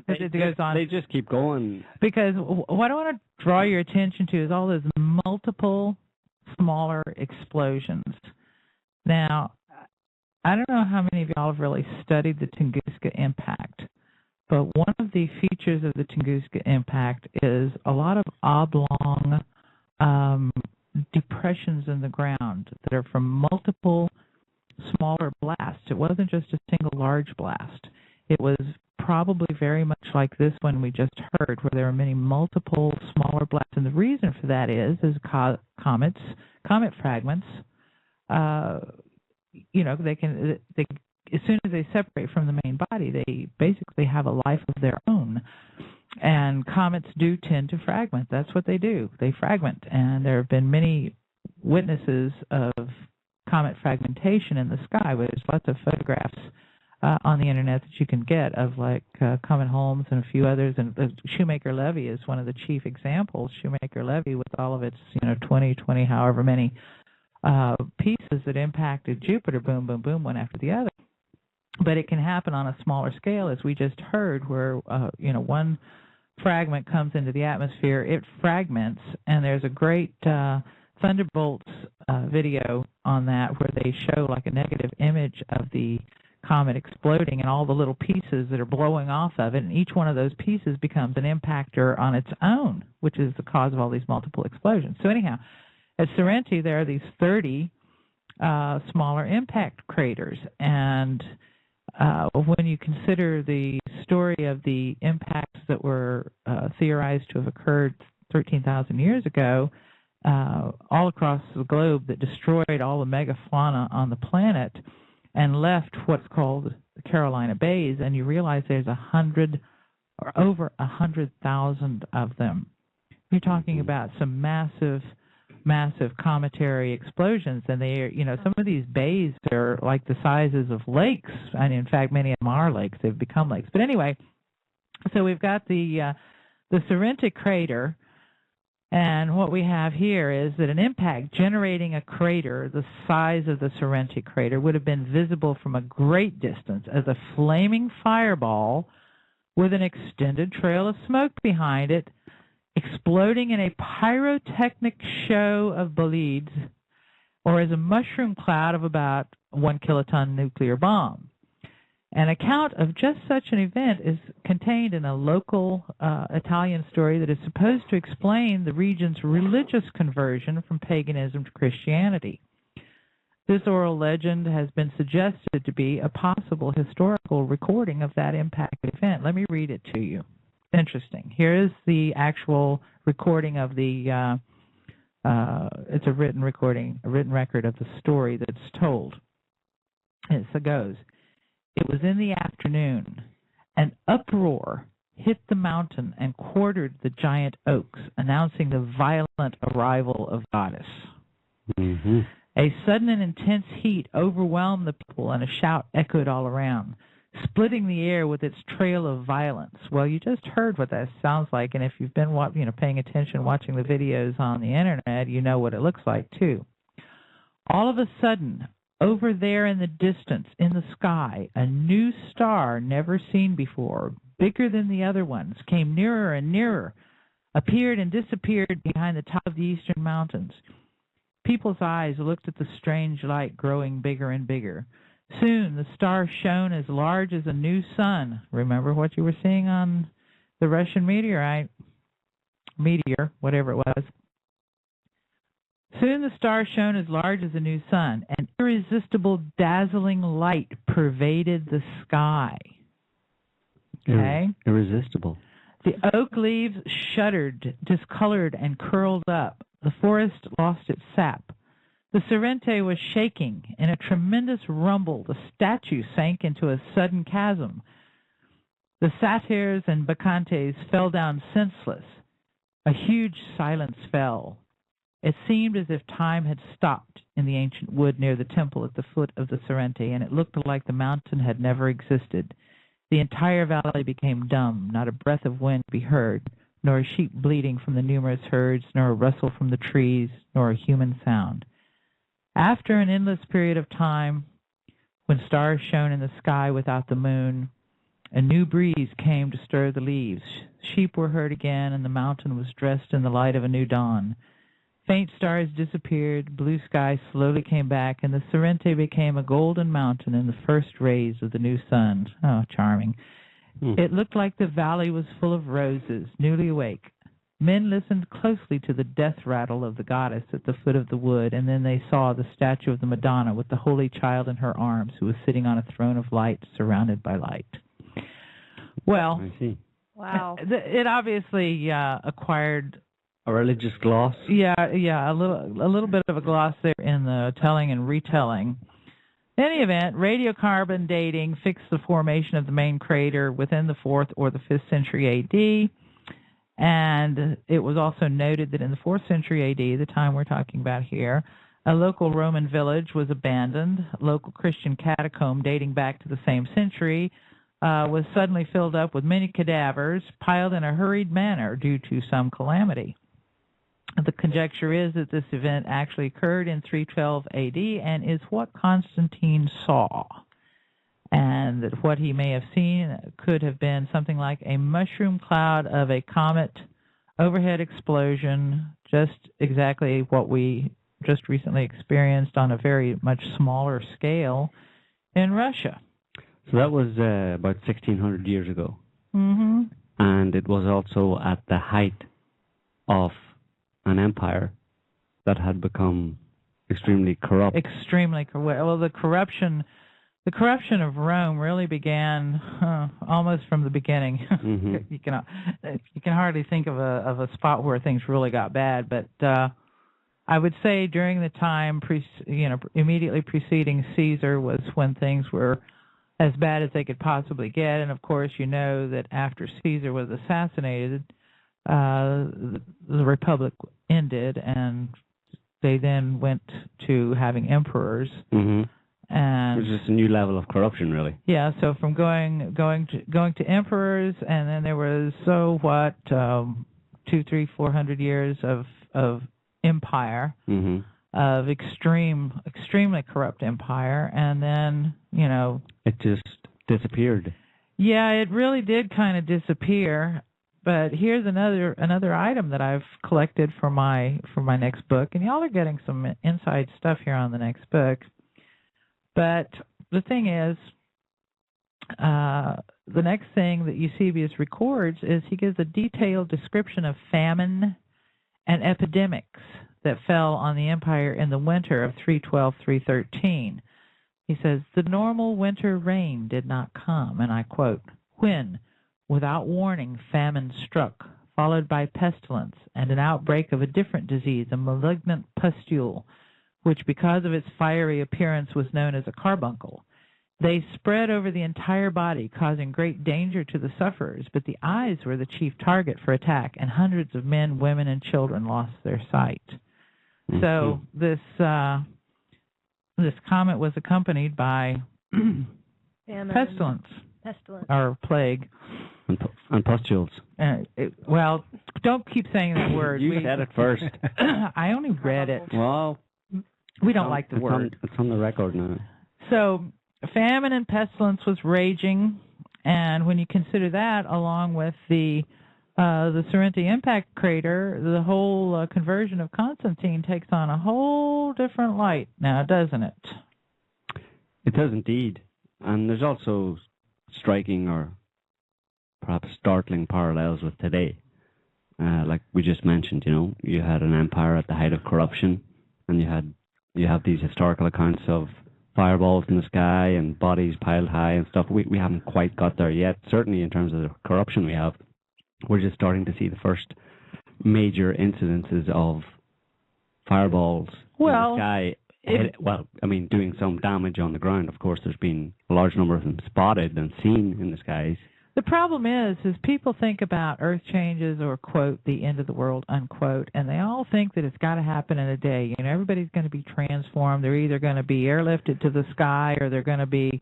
Because it goes on.
They just keep going.
Because what I want to draw your attention to is all those multiple smaller explosions. Now, I don't know how many of y'all have really studied the Tunguska impact, but one of the features of the Tunguska impact is a lot of oblong depressions in the ground that are from multiple smaller blasts. It wasn't just a single large blast. It was probably very much like this one we just heard, where there are many multiple smaller blasts. And the reason for that is comet fragments, they as soon as they separate from the main body, they basically have a life of their own. And comets do tend to fragment. That's what they do. They fragment. And there have been many witnesses of comet fragmentation in the sky. There's lots of photographs on the internet that you can get of like Comet Holmes and a few others, and Shoemaker-Levy is one of the chief examples. Shoemaker-Levy, with all of its 20 however many pieces that impacted Jupiter, boom, boom, boom, one after the other. But it can happen on a smaller scale, as we just heard, where one fragment comes into the atmosphere, it fragments, and there's a great Thunderbolts video on that where they show like a negative image of the comet exploding and all the little pieces that are blowing off of it, and each one of those pieces becomes an impactor on its own, which is the cause of all these multiple explosions. So anyhow, at Sorrento there are these 30 smaller impact craters, and when you consider the story of the impacts that were theorized to have occurred 13,000 years ago all across the globe that destroyed all the megafauna on the planet and left what's called the Carolina Bays, and you realize there's over 100,000 of them. You're talking about some massive cometary explosions, and they are, some of these bays are like the sizes of lakes, and in fact, many of them are lakes. They've become lakes. But anyway, so we've got the Sorrento crater, And what we have here is that an impact generating a crater the size of the Sorrento crater would have been visible from a great distance as a flaming fireball with an extended trail of smoke behind it, exploding in a pyrotechnic show of bolides, or as a mushroom cloud of about 1 kiloton nuclear bomb. An account of just such an event is contained in a local Italian story that is supposed to explain the region's religious conversion from paganism to Christianity. This oral legend has been suggested to be a possible historical recording of that impact event. Let me read it to you. Interesting. Here is the actual recording of the, it's a written recording, a written record of the story that's told. And so it goes. It was in the afternoon. An uproar hit the mountain and quartered the giant oaks, announcing the violent arrival of Goddess.
Mm-hmm.
A sudden and intense heat overwhelmed the people, and a shout echoed all around, splitting the air with its trail of violence. Well, you just heard what that sounds like, and if you've been paying attention, watching the videos on the internet, you know what it looks like, too. All of a sudden, over there in the distance, in the sky, a new star never seen before, bigger than the other ones, came nearer and nearer, appeared and disappeared behind the top of the eastern mountains. People's eyes looked at the strange light growing bigger and bigger. Soon the star shone as large as a new sun. Remember what you were seeing on the Russian meteor, whatever it was. Soon the star shone as large as a new sun. An irresistible, dazzling light pervaded the sky. Okay?
Irresistible.
The oak leaves shuddered, discolored, and curled up. The forest lost its sap. The Sorrento was shaking. In a tremendous rumble, the statue sank into a sudden chasm. The satyrs and bacchantes fell down senseless. A huge silence fell. It seemed as if time had stopped in the ancient wood near the temple at the foot of the Sorrento, and it looked like the mountain had never existed. The entire valley became dumb. Not a breath of wind could be heard, nor a sheep bleating from the numerous herds, nor a rustle from the trees, nor a human sound. After an endless period of time, when stars shone in the sky without the moon, a new breeze came to stir the leaves. Sheep were heard again, and the mountain was dressed in the light of a new dawn. Faint stars disappeared, blue sky slowly came back, and the Sorrento became a golden mountain in the first rays of the new sun. Oh, charming. It looked like the valley was full of roses, newly awake. Men listened closely to the death rattle of the goddess at the foot of the wood, and then they saw the statue of the Madonna with the Holy Child in her arms, who was sitting on a throne of light, surrounded by light. Well,
I see.
Wow.
It obviously acquired
a religious gloss.
Yeah, a little bit of a gloss there in the telling and retelling. In any event, radiocarbon dating fixed the formation of the main crater within the 4th or the 5th century A.D., and it was also noted that in the 4th century A.D., the time we're talking about here, a local Roman village was abandoned. A local Christian catacomb dating back to the same century was suddenly filled up with many cadavers piled in a hurried manner due to some calamity. The conjecture is that this event actually occurred in 312 A.D. and is what Constantine saw, and that what he may have seen could have been something like a mushroom cloud of a comet overhead explosion, just exactly what we just recently experienced on a very much smaller scale in Russia.
So that was about 1,600 years ago.
Mm-hmm.
And it was also at the height of an empire that had become extremely corrupt.
Extremely corrupt. Well, the corruption of Rome really began almost from the beginning.
Mm-hmm.
You can hardly think of a spot where things really got bad, but I would say during the time immediately preceding Caesar was when things were as bad as they could possibly get. And of course, you know that after Caesar was assassinated, the Republic ended, and they then went to having emperors.
Mm-hmm.
And
it was just a new level of corruption, really.
Yeah, so from going to emperors, and then there was 200, 300, 400 years of empire, of extremely corrupt empire, and then
it just disappeared.
Yeah, it really did kind of disappear. But here's another item that I've collected for my next book, and y'all are getting some inside stuff here on the next book. But the thing is, the next thing that Eusebius records is he gives a detailed description of famine and epidemics that fell on the empire in the winter of 312-313. He says, the normal winter rain did not come, and I quote, when, without warning, famine struck, followed by pestilence and an outbreak of a different disease, a malignant pustule, which because of its fiery appearance was known as a carbuncle. They spread over the entire body, causing great danger to the sufferers, but the eyes were the chief target for attack, and hundreds of men, women, and children lost their sight. So this comet was accompanied by pestilence or plague.
And pustules.
Well, don't keep saying that word.
You said it first.
I only read it.
Well,
we don't like the word.
It's on the record now.
So famine and pestilence was raging, and when you consider that, along with the Sorrento impact crater, the whole conversion of Constantine takes on a whole different light now, doesn't it?
It does indeed. And there's also striking or perhaps startling parallels with today. Like we just mentioned, you had an empire at the height of corruption, and you have these historical accounts of fireballs in the sky and bodies piled high and stuff. We haven't quite got there yet, certainly in terms of the corruption we have. We're just starting to see the first major incidences of fireballs in the sky. Doing some damage on the ground. Of course, there's been a large number of them spotted and seen in the skies.
The problem is people think about earth changes or, quote, the end of the world, unquote, and they all think that it's got to happen in a day. Everybody's going to be transformed. They're either going to be airlifted to the sky, or they're going to be,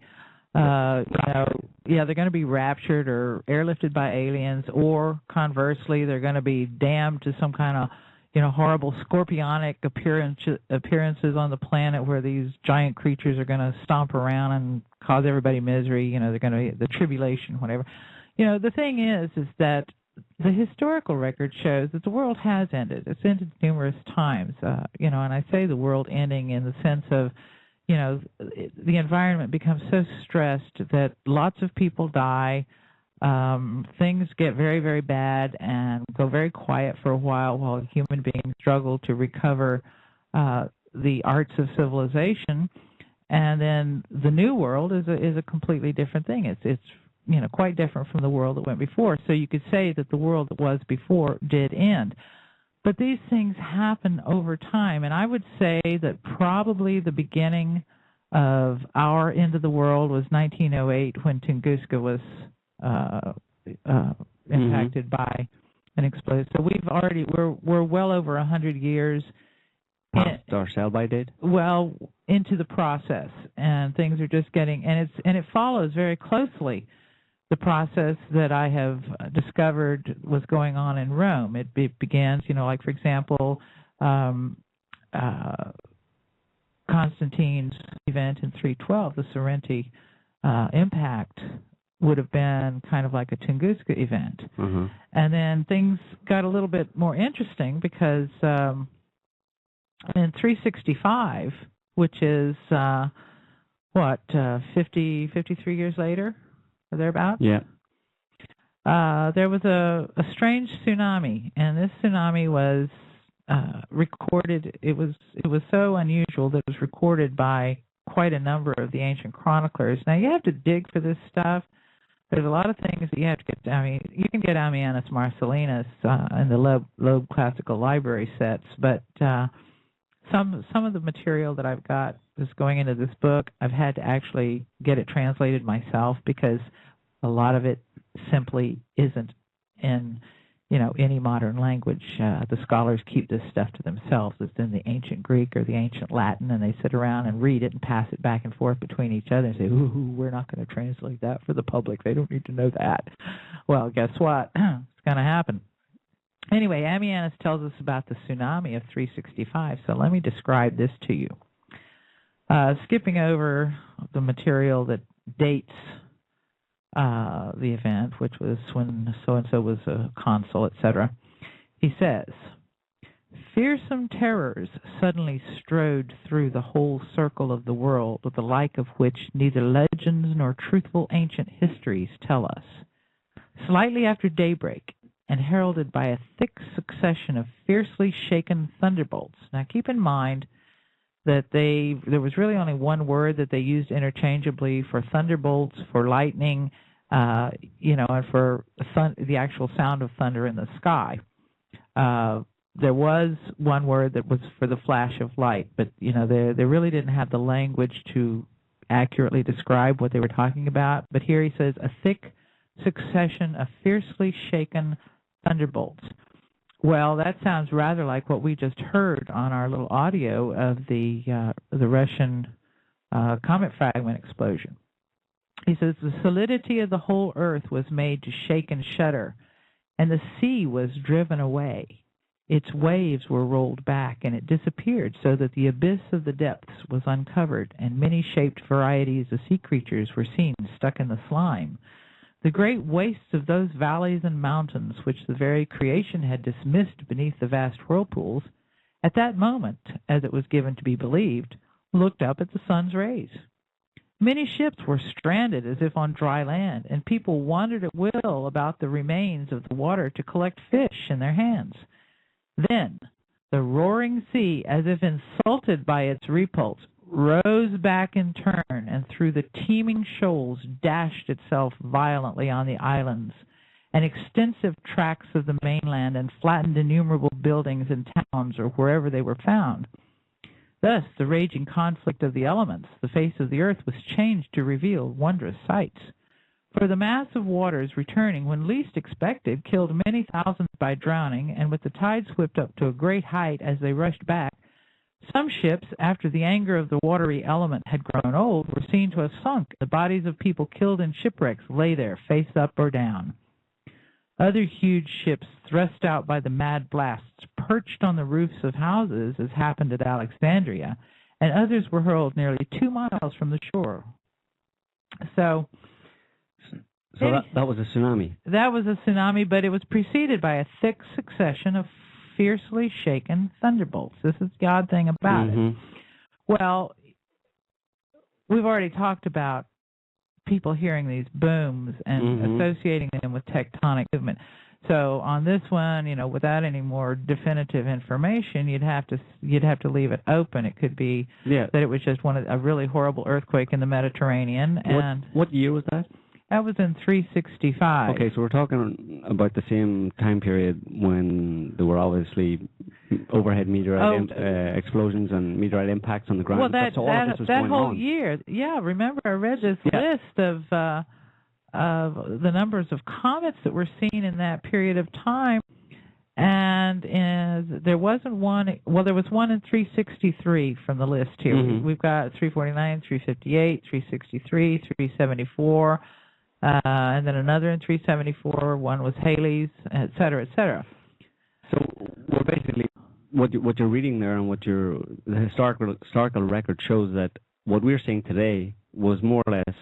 they're going to be raptured or airlifted by aliens, or conversely, they're going to be damned to some kind of, horrible scorpionic appearances on the planet where these giant creatures are going to stomp around and cause everybody misery. They're going to be the tribulation, whatever. The thing is that the historical record shows that the world has ended. It's ended numerous times. And I say the world ending in the sense of, the environment becomes so stressed that lots of people die. Things get very, very bad and go very quiet for a while human beings struggle to recover the arts of civilization. And then the new world is a completely different thing. It's quite different from the world that went before. So you could say that the world that was before did end. But these things happen over time, and I would say that probably the beginning of our end of the world was 1908 when Tunguska was impacted by an explosion. So we're well over 100 years
past our sell-by date.
Well, into the process, and things are just getting, and it follows very closely the process that I have discovered was going on in Rome. It begins, like for example, Constantine's event in 312, the Sorrento impact, would have been kind of like a Tunguska event. And then things got a little bit more interesting because in 365, which is 53 years later, or thereabouts?
Yeah.
There was a strange tsunami, and this tsunami was recorded. It was so unusual that it was recorded by quite a number of the ancient chroniclers. Now, you have to dig for this stuff. There's a lot of things that you have to get. You can get Ammianus Marcellinus in the Loeb Classical Library sets, but some of the material that I've got that's going into this book, I've had to actually get it translated myself because a lot of it simply isn't in any modern language. The scholars keep this stuff to themselves. It's in the ancient Greek or the ancient Latin, and they sit around and read it and pass it back and forth between each other and say, ooh, we're not going to translate that for the public. They don't need to know that. Well, guess what? It's going to happen. Anyway, Ammianus tells us about the tsunami of 365, so let me describe this to you. Skipping over the material that dates the event, which was when so-and-so was a consul, etc., he says, fearsome terrors suddenly strode through the whole circle of the world, the like of which neither legends nor truthful ancient histories tell us. Slightly after daybreak, and heralded by a thick succession of fiercely shaken thunderbolts. Now keep in mind that there was really only one word that they used interchangeably for thunderbolts, for lightning, and for the actual sound of thunder in the sky. There was one word that was for the flash of light, but they really didn't have the language to accurately describe what they were talking about. But here he says a thick succession of fiercely shaken thunderbolts. Well, that sounds rather like what we just heard on our little audio of the Russian comet fragment explosion. He says the solidity of the whole earth was made to shake and shudder, and the sea was driven away. Its waves were rolled back, and it disappeared, so that the abyss of the depths was uncovered, and many-shaped varieties of sea creatures were seen stuck in the slime. The great wastes of those valleys and mountains, which the very creation had dismissed beneath the vast whirlpools, at that moment, as it was given to be believed, looked up at the sun's rays. Many ships were stranded as if on dry land, and people wandered at will about the remains of the water to collect fish in their hands. Then the roaring sea, as if insulted by its repulse, rose back in turn, and through the teeming shoals dashed itself violently on the islands and extensive tracts of the mainland, and flattened innumerable buildings and towns, or wherever they were found. Thus, the raging conflict of the elements, the face of the earth was changed to reveal wondrous sights. For the mass of waters returning when least expected killed many thousands by drowning, and with the tides whipped up to a great height as they rushed back, some ships, after the anger of the watery element had grown old, were seen to have sunk. The bodies of people killed in shipwrecks lay there, face up or down. Other huge ships, thrust out by the mad blasts, perched on the roofs of houses, as happened at Alexandria, and others were hurled nearly 2 miles from the shore. So
that was a tsunami.
That was a tsunami, but it was preceded by a thick succession of fiercely shaken thunderbolts. This is the odd thing about it. Well, we've already talked about people hearing these booms and associating them with tectonic movement. So on this one, without any more definitive information, you'd have to leave it open. It could be that it was just a really horrible earthquake in the Mediterranean. And
what year was that?
That was in 365.
Okay, so we're talking about the same time period when there were obviously overhead meteorite explosions and meteorite impacts on the ground.
Well, that whole year, remember I read this list of the numbers of comets that were seen in that period of time, and there wasn't one. Well, there was one in 363 from the list here. We've got 349, 358, 363, 374. And then another in 374, one was Halley's, et cetera, et cetera.
So we're basically, what you're reading there and the historical record shows that what we're seeing today was more or less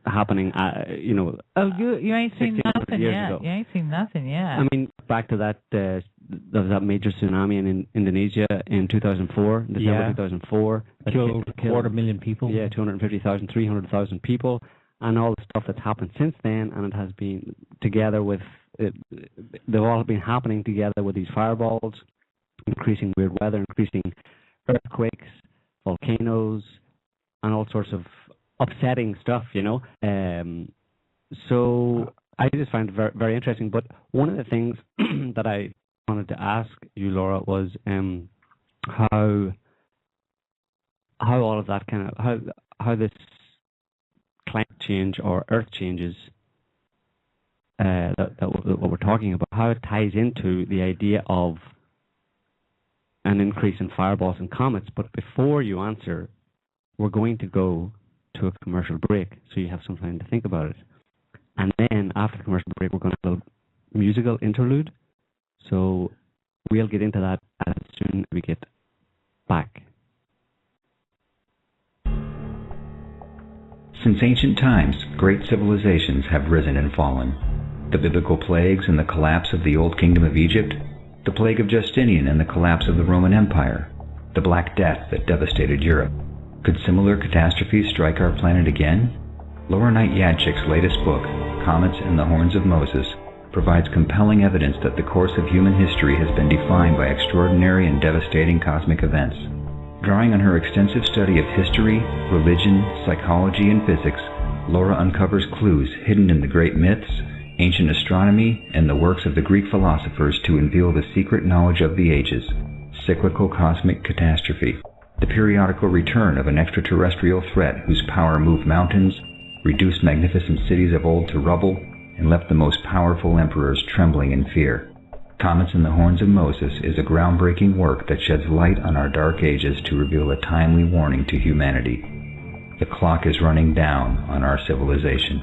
happening,
you ain't seen nothing yet.
Ago.
You ain't seen nothing yet.
I mean, back to that, there was that major tsunami in Indonesia in 2004, December 2004.
Killed 250,000 people.
Yeah, 250,000, 300,000 people. And all the stuff that's happened since then, and it has been together with, they've all been happening together with these fireballs, increasing weird weather, increasing earthquakes, volcanoes, and all sorts of upsetting stuff, So I just find it very, very interesting. But one of the things that I wanted to ask you, Laura, was how all of that how this climate change or earth changes what we're talking about, how it ties into the idea of an increase in fireballs and comets. But before you answer, we're going to go to a commercial break, so you have some time to think about it. And then after the commercial break, we're going to have a little musical interlude. So we'll get into that as soon as we get back.
Since ancient times, great civilizations have risen and fallen. The biblical plagues and the collapse of the Old Kingdom of Egypt, the plague of Justinian and the collapse of the Roman Empire, the Black Death that devastated Europe. Could similar catastrophes strike our planet again? Laura Knight Yadchik's latest book, Comets and the Horns of Moses, provides compelling evidence that the course of human history has been defined by extraordinary and devastating cosmic events. Drawing on her extensive study of history, religion, psychology, and physics, Laura uncovers clues hidden in the great myths, ancient astronomy, and the works of the Greek philosophers to unveil the secret knowledge of the ages: cyclical cosmic catastrophe, the periodical return of an extraterrestrial threat whose power moved mountains, reduced magnificent cities of old to rubble, and left the most powerful emperors trembling in fear. Comets and the Horns of Moses is a groundbreaking work that sheds light on our dark ages to reveal a timely warning to humanity. The clock is running down on our civilization.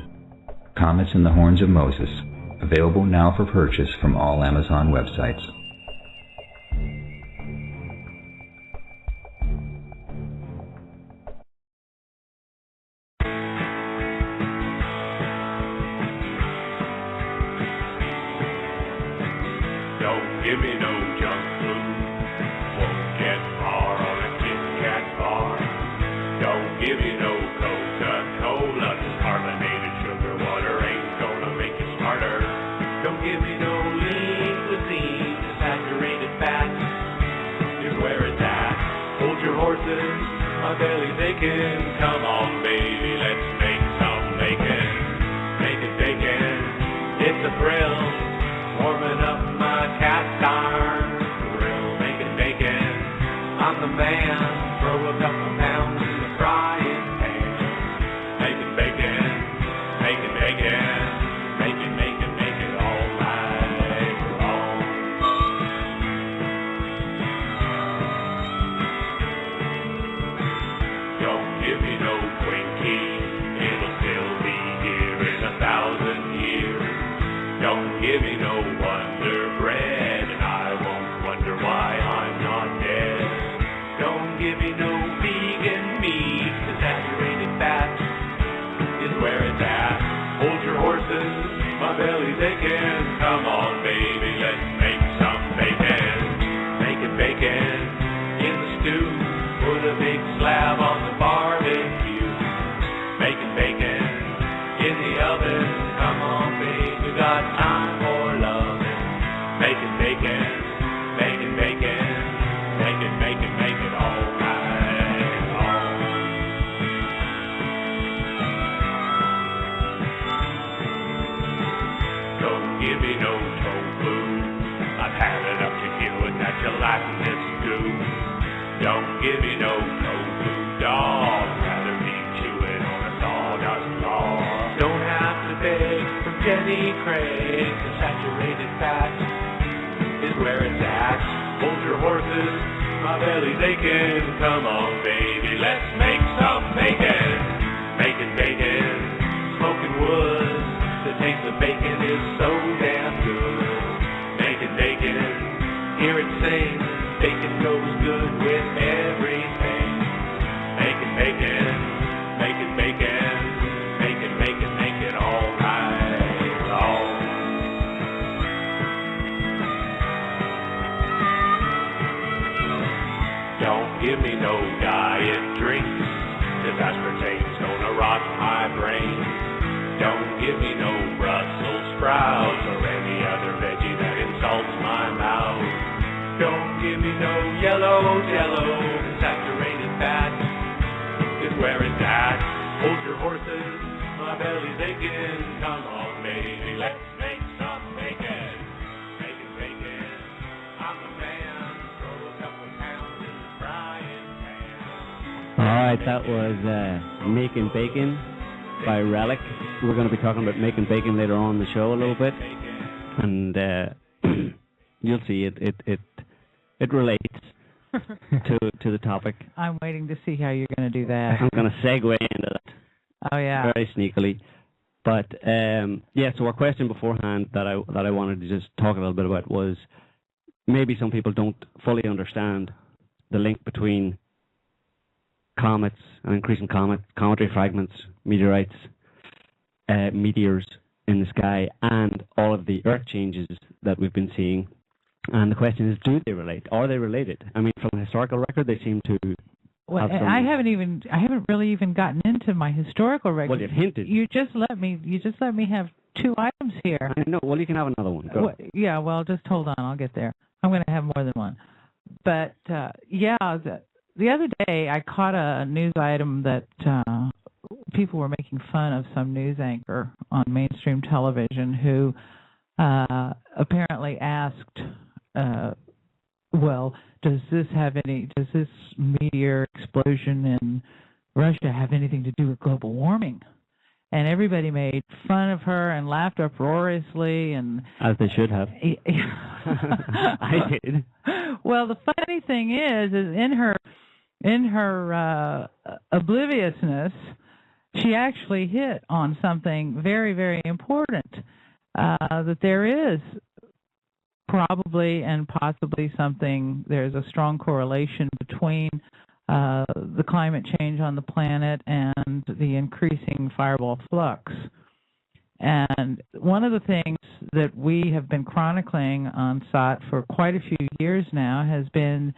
Comets and the Horns of Moses, available now for purchase from all Amazon websites.
Don't give me no junk food. Won't get far on a Kit Kat bar. Don't give me no Coca-Cola. Carbonated sugar water ain't gonna make you smarter. Don't give me no lean cuisine. Saturated fat is where it's at. Hold your horses, my belly's aching. Come on, baby, let's make some bacon. Making bacon, it's a thrill. Warming up my cast iron grill, making bacon. I'm the man. Throw a couple pounds in the frying pan. Making bacon, making bacon, make it all night long. Don't give me no Twinkie. It'll still be here in 1,000 years. Don't give me no Wonder Bread, and I won't wonder why I'm not dead. Don't give me no vegan meat, the saturated fat is where it's at. Hold your horses, my belly's aching. Come on, baby, let's make some bacon. Making bacon in the stew, put a big slab on the barbecue. Making bacon in the oven, come on, baby, we got time for loving. Making bacon, making bacon, make it all night long. Don't give me no tofu. I've had enough to deal with that gelatinous goo. Don't give me no tofu dog. Rather be chewing on a sawdust log. Don't have to beg from Jenny Craig. The saturated fat is where it's at. Hold your horses, my belly's aching. Come on, baby, let's make some bacon. Making bacon, smoking wood. The taste of bacon is so damn good. Making bacon, hear it sing. Bacon goes good with everything. Making bacon, making bacon, make it all right long. Don't give me no diet drinks, 'cause aspartame's gonna rot my brain. Don't give me no Brussels sprouts or any other veggie that insults my mouth. Don't give me no yellow jello, saturated fat is where it's at. Hold your horses, my belly's aching. Come on, baby, let's make some bacon. Making bacon, I'm the man. Throw a couple pounds in the frying pan.
All right, that was Making Bacon by Relic. We're going to be talking about making bacon later on in the show a little bit, and you'll see it relates to the topic.
I'm waiting to see how you're going to do that.
I'm going to segue into that.
Oh yeah.
Very sneakily. But so our question beforehand that I wanted to just talk a little bit about was, maybe some people don't fully understand the link between comets and increasing cometary fragments, meteorites, meteors in the sky, and all of the Earth changes that we've been seeing. And the question is, do they relate? Are they related? I mean, from a historical record, they seem to.
Well, I haven't really even gotten into my historical record.
Well, you've hinted.
You just let me have 2 items here.
I know. Well, you can have another one. Go.
Yeah. Well, just hold on. I'll get there. I'm going to have more than one. But the other day I caught a news item that people were making fun of some news anchor on mainstream television who apparently asked, well, does this meteor explosion in Russia have anything to do with global warming? And everybody made fun of her and laughed uproariously, and
as they should have. I did.
Well, the funny thing is in her obliviousness, she actually hit on something very, very important, that there is probably and possibly there's a strong correlation between the climate change on the planet and the increasing fireball flux. And one of the things that we have been chronicling on SOT for quite a few years now has been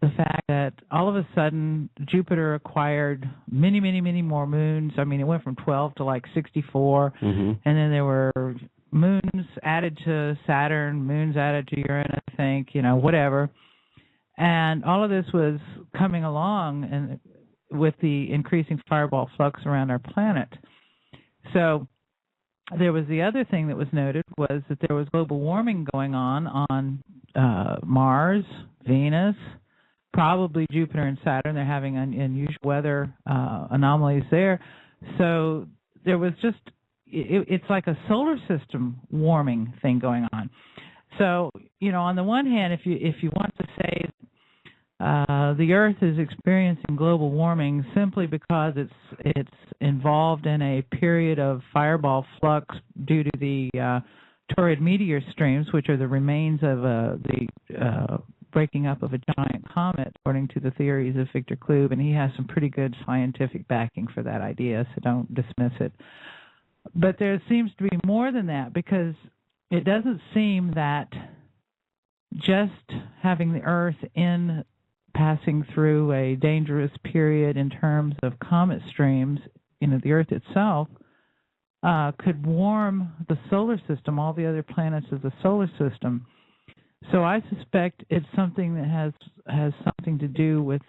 the fact that all of a sudden Jupiter acquired many, many, many more moons. I mean, it went from 12 to like 64, and then there were moons added to Saturn, moons added to Uranus, I think, whatever. And all of this was coming along and with the increasing fireball flux around our planet. So there was the other thing that was noted was that there was global warming going on Mars, Venus, probably Jupiter and Saturn. They're having unusual weather anomalies there. So there was just it's like a solar system warming thing going on. So, on the one hand, if you want to say the Earth is experiencing global warming simply because it's involved in a period of fireball flux due to the Taurid meteor streams, which are the remains of the breaking up of a giant comet, according to the theories of Victor Klube, and he has some pretty good scientific backing for that idea, so don't dismiss it. But there seems to be more than that, because it doesn't seem that just having the Earth passing through a dangerous period in terms of comet streams, the Earth itself, could warm the solar system, all the other planets of the solar system. So I suspect it's something that has something to do with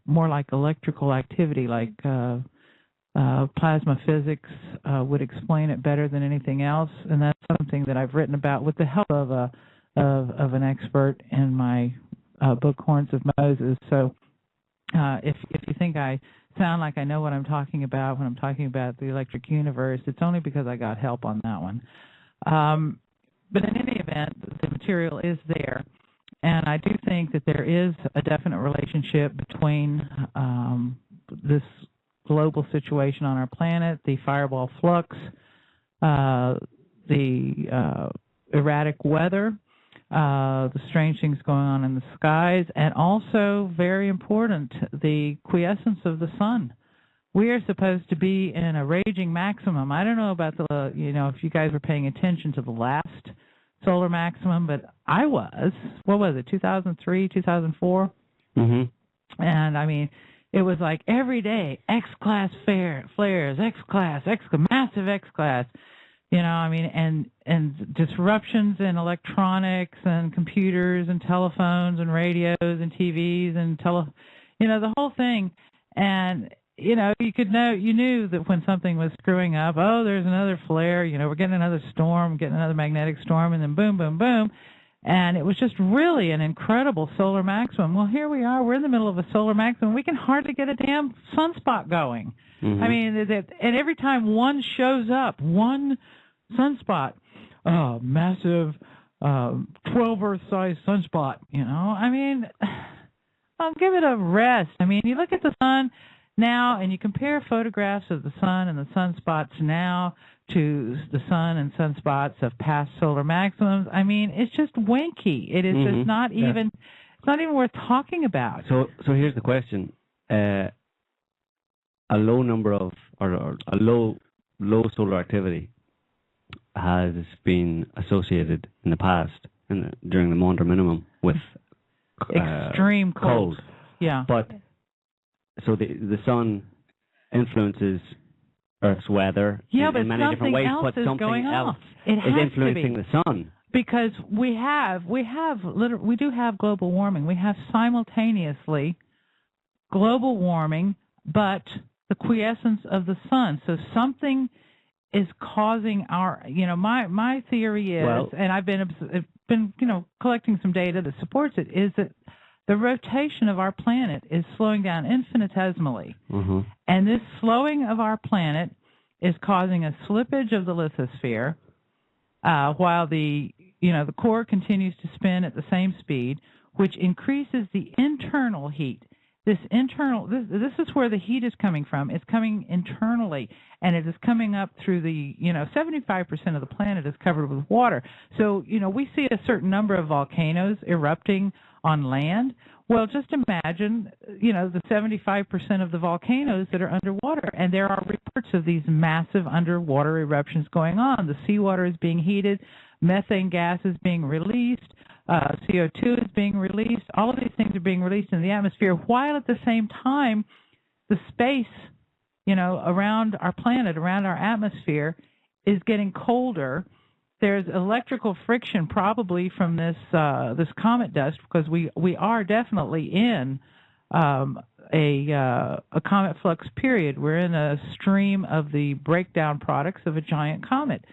more like electrical activity, like plasma physics would explain it better than anything else, and that's something that I've written about with the help of an expert in my book Horns of Moses. So if you think I sound like I know what I'm talking about when I'm talking about the electric universe, it's only because I got help on that one. But in any event, the material is there, and I do think that there is a definite relationship between this global situation on our planet, the fireball flux, the erratic weather, the strange things going on in the skies, and also, very important, the quiescence of the sun. We are supposed to be in a raging maximum. I don't know about if you guys were paying attention to the last solar maximum, but I was. What was it, 2003, 2004? Mm-hmm. And, I mean, it was like every day, X-class flares, X-class, massive X-class. And disruptions in electronics and computers and telephones and radios and TVs and the whole thing. And, you knew that when something was screwing up, there's another flare, we're getting another storm, getting another magnetic storm, and then boom, boom, boom. And it was just really an incredible solar maximum. Well, here we are. We're in the middle of a solar maximum. We can hardly get a damn sunspot going. Mm-hmm. I mean, and every time one shows up, one sunspot, massive 12 Earth-sized sunspot, I mean, I'll give it a rest. I mean, you look at the sun now and you compare photographs of the sun and the sunspots now to the sun and sunspots of past solar maximums. I mean, it's just wanky. It is just not even. It's not even worth talking about.
So here's the question: a low number of or a low solar activity has been associated in the past during the Maunder minimum with
extreme cold. Yeah.
But so the sun influences Earth's weather in many different ways, but something else is influencing the sun.
Because we do have global warming. We have simultaneously global warming, but the quiescence of the sun. So something is causing our, my theory is, and I've been collecting some data that supports it, is that the rotation of our planet is slowing down infinitesimally. And this slowing of our planet is causing a slippage of the lithosphere, while the core continues to spin at the same speed, which increases the internal heat. This is where the heat is coming from. It's coming internally, and it is coming up through the 75% of the planet is covered with water. So we see a certain number of volcanoes erupting on land. Well, just imagine the 75% of the volcanoes that are underwater, and there are reports of these massive underwater eruptions going on. The seawater is being heated, methane gas is being released. CO2 is being released. All of these things are being released in the atmosphere, while at the same time, the space, around our planet, around our atmosphere, is getting colder. There's electrical friction, probably from this comet dust, because we are definitely in a comet flux period. We're in a stream of the breakdown products of a giant comet.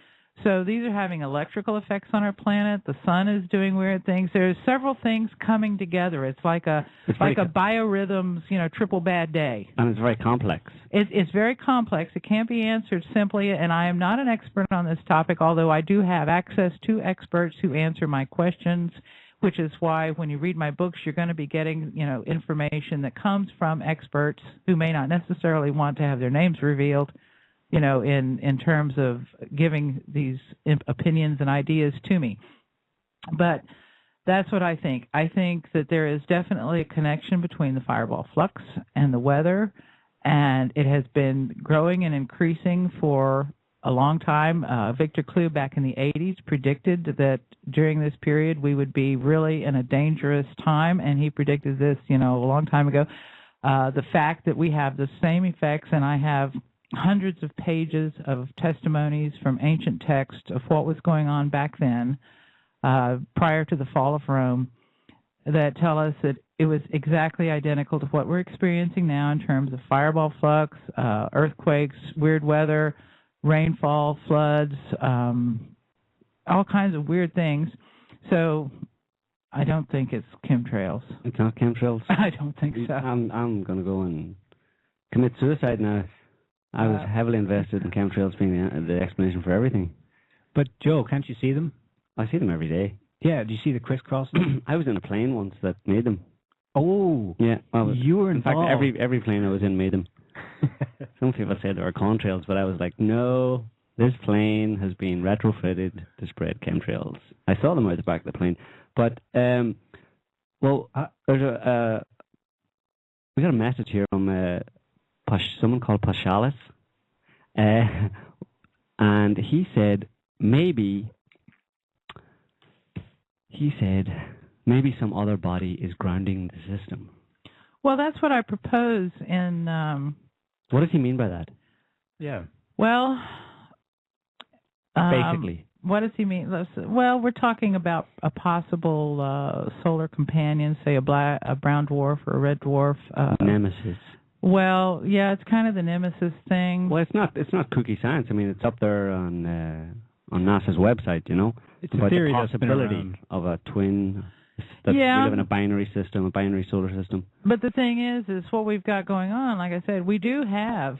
So these are having electrical effects on our planet. The sun is doing weird things. There's several things coming together. It's like a biorhythms, triple bad day.
And it's very complex.
It's very complex. It can't be answered simply, and I am not an expert on this topic, although I do have access to experts who answer my questions, which is why when you read my books, you're going to be getting, information that comes from experts who may not necessarily want to have their names revealed, in terms of giving these opinions and ideas to me. But that's what I think. I think that there is definitely a connection between the fireball flux and the weather, and it has been growing and increasing for a long time. Victor Clue back in the 80s predicted that during this period we would be really in a dangerous time, and he predicted this, a long time ago. The fact that we have the same effects, and I have hundreds of pages of testimonies from ancient text of what was going on back then, prior to the fall of Rome, that tell us that it was exactly identical to what we're experiencing now in terms of fireball flux, earthquakes, weird weather, rainfall, floods, all kinds of weird things. So I don't think it's chemtrails.
It's not chemtrails?
I don't think so.
I'm going to go and commit suicide now. I was heavily invested in chemtrails being the explanation for everything.
But, Joe, can't you see them?
I see them every day.
Yeah, do you see the crisscrossing?
I was in a plane once that made them.
Oh,
yeah. Well,
you were involved.
In fact, every plane I was in made them. Some people said they were contrails, but I was like, no, this plane has been retrofitted to spread chemtrails. I saw them out the back of the plane. But, there's we got a message here from someone called Paschalis, and he said maybe some other body is grounding the system.
Well, that's what I propose in...
what does he mean by that?
Yeah.
Well...
basically.
What does he mean? Well, we're talking about a possible solar companion, say a brown dwarf or a red dwarf.
Nemesis.
Well, yeah, it's kind of the nemesis thing.
Well, it's not kooky science. I mean, it's up there on NASA's website.
It's a theory
the possibility of a twin. That we live in a binary system, a binary solar system.
But the thing is what we've got going on. Like I said, we do have.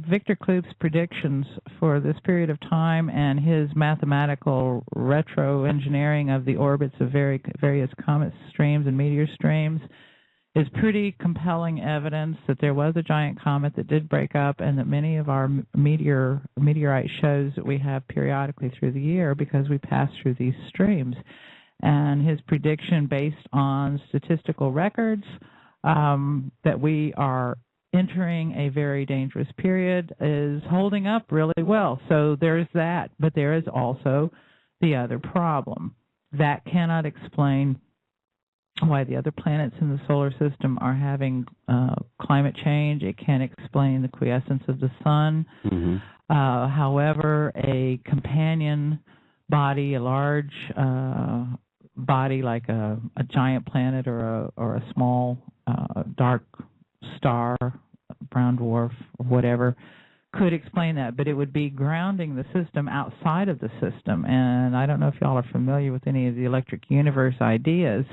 Victor Kloop's predictions for this period of time and his mathematical retro engineering of the orbits of various comet streams and meteor streams is pretty compelling evidence that there was a giant comet that did break up, and that many of our meteorite shows that we have periodically through the year because we pass through these streams. And his prediction based on statistical records that we are entering a very dangerous period is holding up really well. So there's that, but there is also the other problem. That cannot explain why the other planets in the solar system are having climate change. It can't explain the quiescence of the sun. However, a companion body, a large body like a giant planet or a small dark star, brown dwarf, or whatever, could explain that, but it would be grounding the system outside of the system. And I don't know if y'all are familiar with any of the electric universe ideas.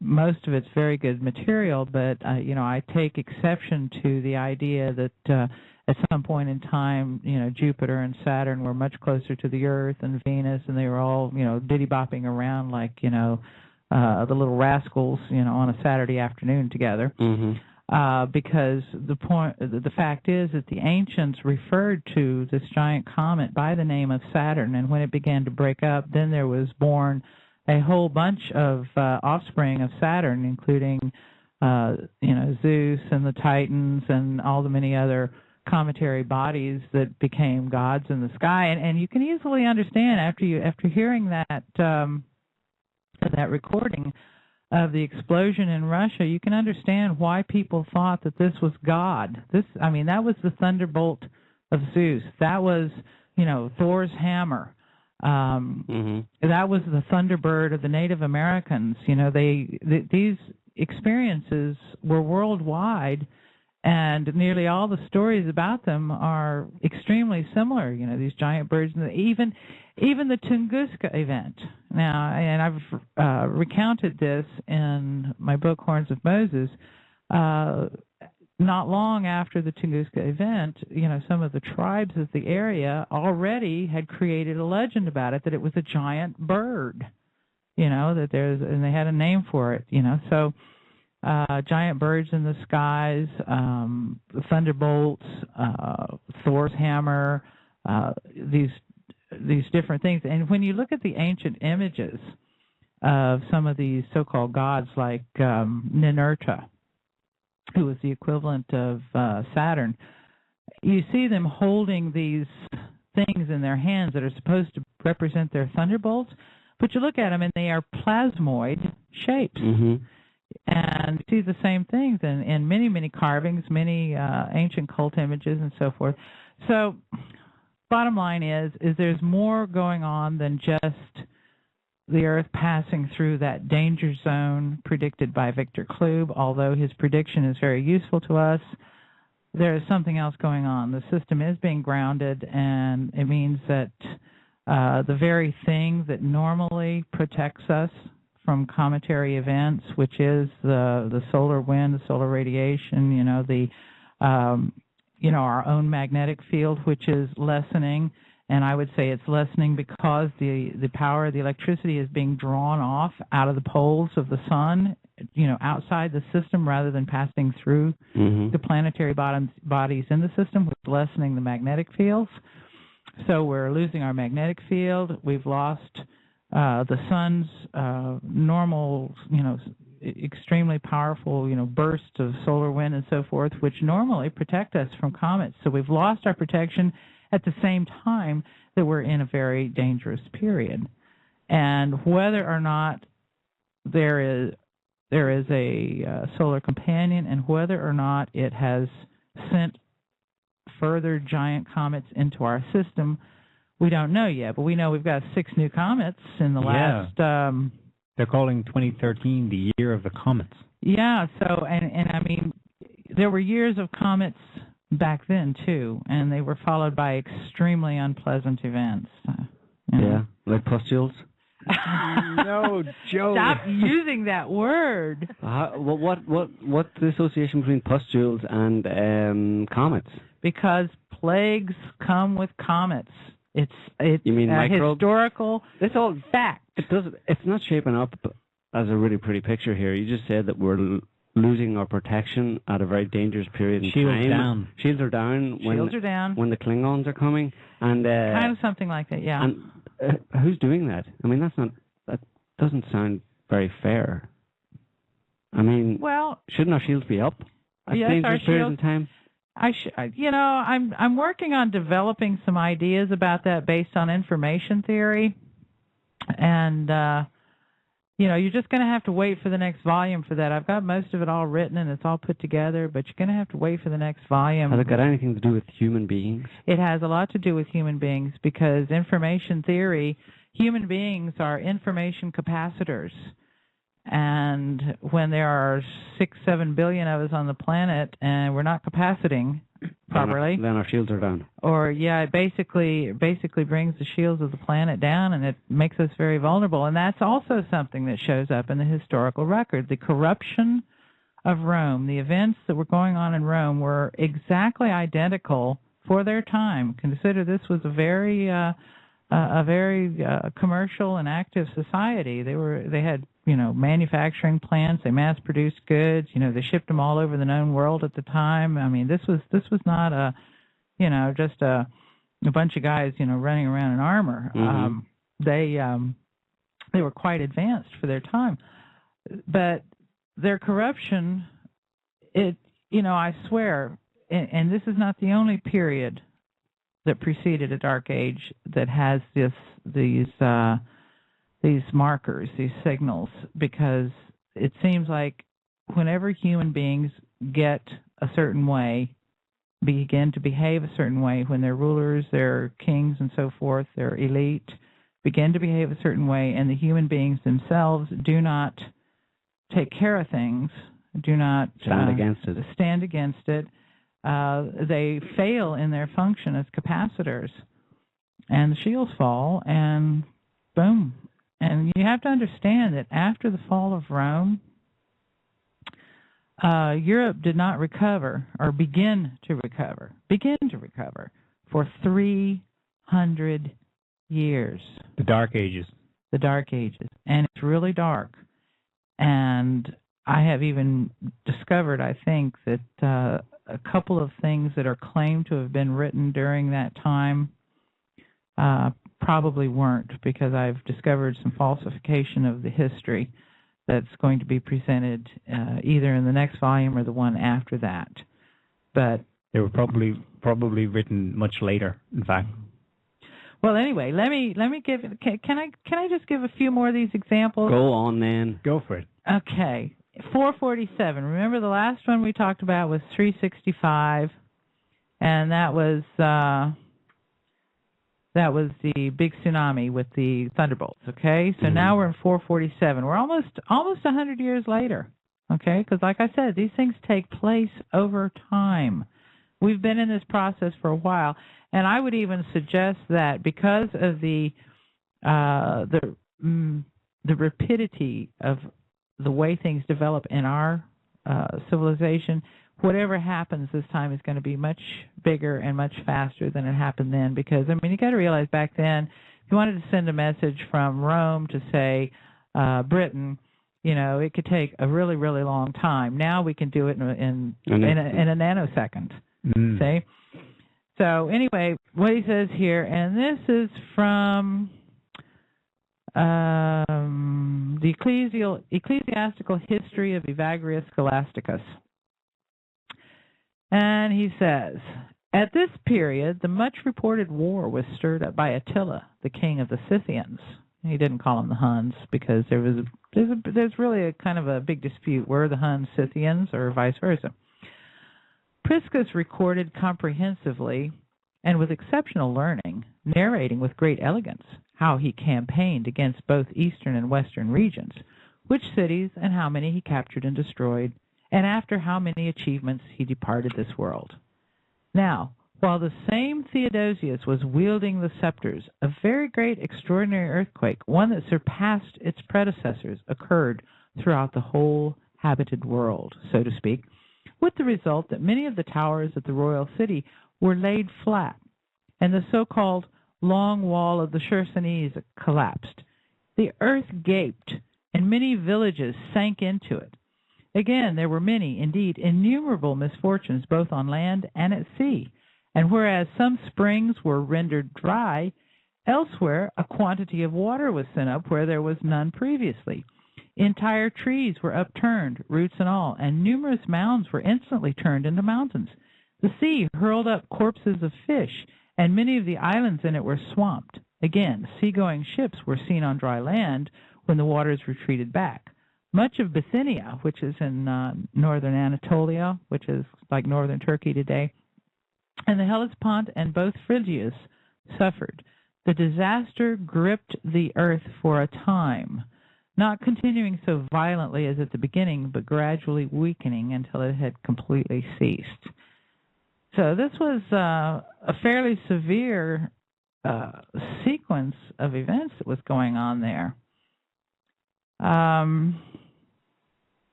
Most of it's very good material, but I take exception to the idea that at some point in time, Jupiter and Saturn were much closer to the Earth and Venus, and they were all, diddy-bopping around like, the little rascals, on a Saturday afternoon together. Because the fact is that the ancients referred to this giant comet by the name of Saturn, and when it began to break up, then there was born a whole bunch of offspring of Saturn, including Zeus and the Titans and all the many other cometary bodies that became gods in the sky. And you can easily understand after hearing that recording of the explosion in Russia, you can understand why people thought that this was God. That was the thunderbolt of Zeus. That was, Thor's hammer. That was the Thunderbird of the Native Americans. These experiences were worldwide, and nearly all the stories about them are extremely similar. These giant birds, and even the Tunguska event. Now, and I've recounted this in my book, Horns of Moses. Not long after the Tunguska event, some of the tribes of the area already had created a legend about it, that it was a giant bird, and they had a name for it, So giant birds in the skies, thunderbolts, Thor's hammer, these different things. And when you look at the ancient images of some of these so-called gods like Ninurta, who was the equivalent of Saturn, you see them holding these things in their hands that are supposed to represent their thunderbolts, but you look at them and they are plasmoid shapes. And you see the same things in many, many carvings, many ancient cult images and so forth. So bottom line is there's more going on than just the Earth passing through that danger zone predicted by Victor Klube. Although his prediction is very useful to us, there is something else going on. The system is being grounded, and it means that the very thing that normally protects us from cometary events, which is the solar wind, the solar radiation, our own magnetic field, which is lessening. And I would say it's lessening because the power of the electricity is being drawn off out of the poles of the sun, outside the system rather than passing through the planetary bodies in the system, which is lessening the magnetic fields. So we're losing our magnetic field. We've lost the sun's normal, extremely powerful, bursts of solar wind and so forth, which normally protect us from comets. So we've lost our protection at the same time that we're in a very dangerous period. And whether or not there is a solar companion, and whether or not it has sent further giant comets into our system, we don't know yet. But we know we've got 6 new comets in the last...
They're calling 2013 the year of the comets. Yeah,
so, and there were years of comets back then, too, and they were followed by extremely unpleasant events.
Like pustules?
No, Joe.
Stop using that word.
What's the association between pustules and comets?
Because plagues come with comets. It's
you mean
historical
it's all
fact.
It's not shaping up as a really pretty picture here. You just said that we're losing our protection at a very dangerous period in time. Shields are down.
Shields are down.
When the Klingons are coming. And
kind of something like that, yeah.
And who's doing that? I mean, that doesn't sound very fair. I mean,
well,
shouldn't our shields be up at dangerous periods in time?
I'm working on developing some ideas about that based on information theory, and you're just going to have to wait for the next volume for that. I've got most of it all written and it's all put together, but you're going to have to wait for the next volume.
Has it got anything to do with human beings?
It has a lot to do with human beings because information theory, human beings are information capacitors. And when there are 6-7 billion of us on the planet and we're not capaciting properly,
then our shields are down.
Or it basically brings the shields of the planet down, and it makes us very vulnerable. And that's also something that shows up in the historical record. The corruption of Rome, the events that were going on in Rome, were exactly identical for their time. Consider this was a very commercial and active society. They had manufacturing plants. They mass-produced goods. They shipped them all over the known world at the time. I mean, this was not just a bunch of guys running around in armor. Mm-hmm. They were quite advanced for their time, but their corruption, I swear, and this is not the only period that preceded a dark age that has these markers, these signals, because it seems like whenever human beings get a certain way, begin to behave a certain way, when their rulers, their kings and so forth, their elite, begin to behave a certain way, and the human beings themselves do not take care of things, do not stand against it, they fail in their function as capacitors. And the shields fall, and boom. And you have to understand that after the fall of Rome, Europe did not recover or begin to recover for 300 years.
The Dark Ages.
The Dark Ages. And it's really dark. And I have even discovered, I think, that a couple of things that are claimed to have been written during that time probably weren't, because I've discovered some falsification of the history that's going to be presented either in the next volume or the one after that. But
they were probably written much later, in fact.
Well, anyway, let me give. Can I just give a few more of these examples?
Go on, then.
Go for it.
Okay, 447. Remember the last one we talked about was 365, and that was the big tsunami with the thunderbolts. Okay, so now we're in 447. We're almost 100 years later. Okay, because like I said, these things take place over time. We've been in this process for a while, and I would even suggest that because of the rapidity of the way things develop in our civilization, whatever happens this time is going to be much bigger and much faster than it happened then. Because, I mean, you got to realize back then, if you wanted to send a message from Rome to, say, Britain, it could take a really, really long time. Now we can do it in a nanosecond. See? So anyway, what he says here, and this is from the Ecclesiastical History of Evagrius Scholasticus. And he says, at this period, the much-reported war was stirred up by Attila, the king of the Scythians. He didn't call them the Huns because there's really a kind of a big dispute. Were the Huns Scythians or vice versa? Priscus recorded comprehensively and with exceptional learning, narrating with great elegance how he campaigned against both eastern and western regions, which cities and how many he captured and destroyed, and after how many achievements he departed this world. Now, while the same Theodosius was wielding the scepters, a very great extraordinary earthquake, one that surpassed its predecessors, occurred throughout the whole habited world, so to speak, with the result that many of the towers of the royal city were laid flat, and the so-called long wall of the Chersonese collapsed. The earth gaped, and many villages sank into it. Again, there were many, indeed innumerable misfortunes both on land and at sea, and whereas some springs were rendered dry, elsewhere a quantity of water was sent up where there was none previously. Entire trees were upturned, roots and all, and numerous mounds were instantly turned into mountains. The sea hurled up corpses of fish, and many of the islands in it were swamped. Again, seagoing ships were seen on dry land when the waters retreated back. Much of Bithynia, which is in northern Anatolia, which is like northern Turkey today, and the Hellespont and both Phrygias suffered. The disaster gripped the earth for a time, not continuing so violently as at the beginning, but gradually weakening until it had completely ceased. So this was a fairly severe sequence of events that was going on there.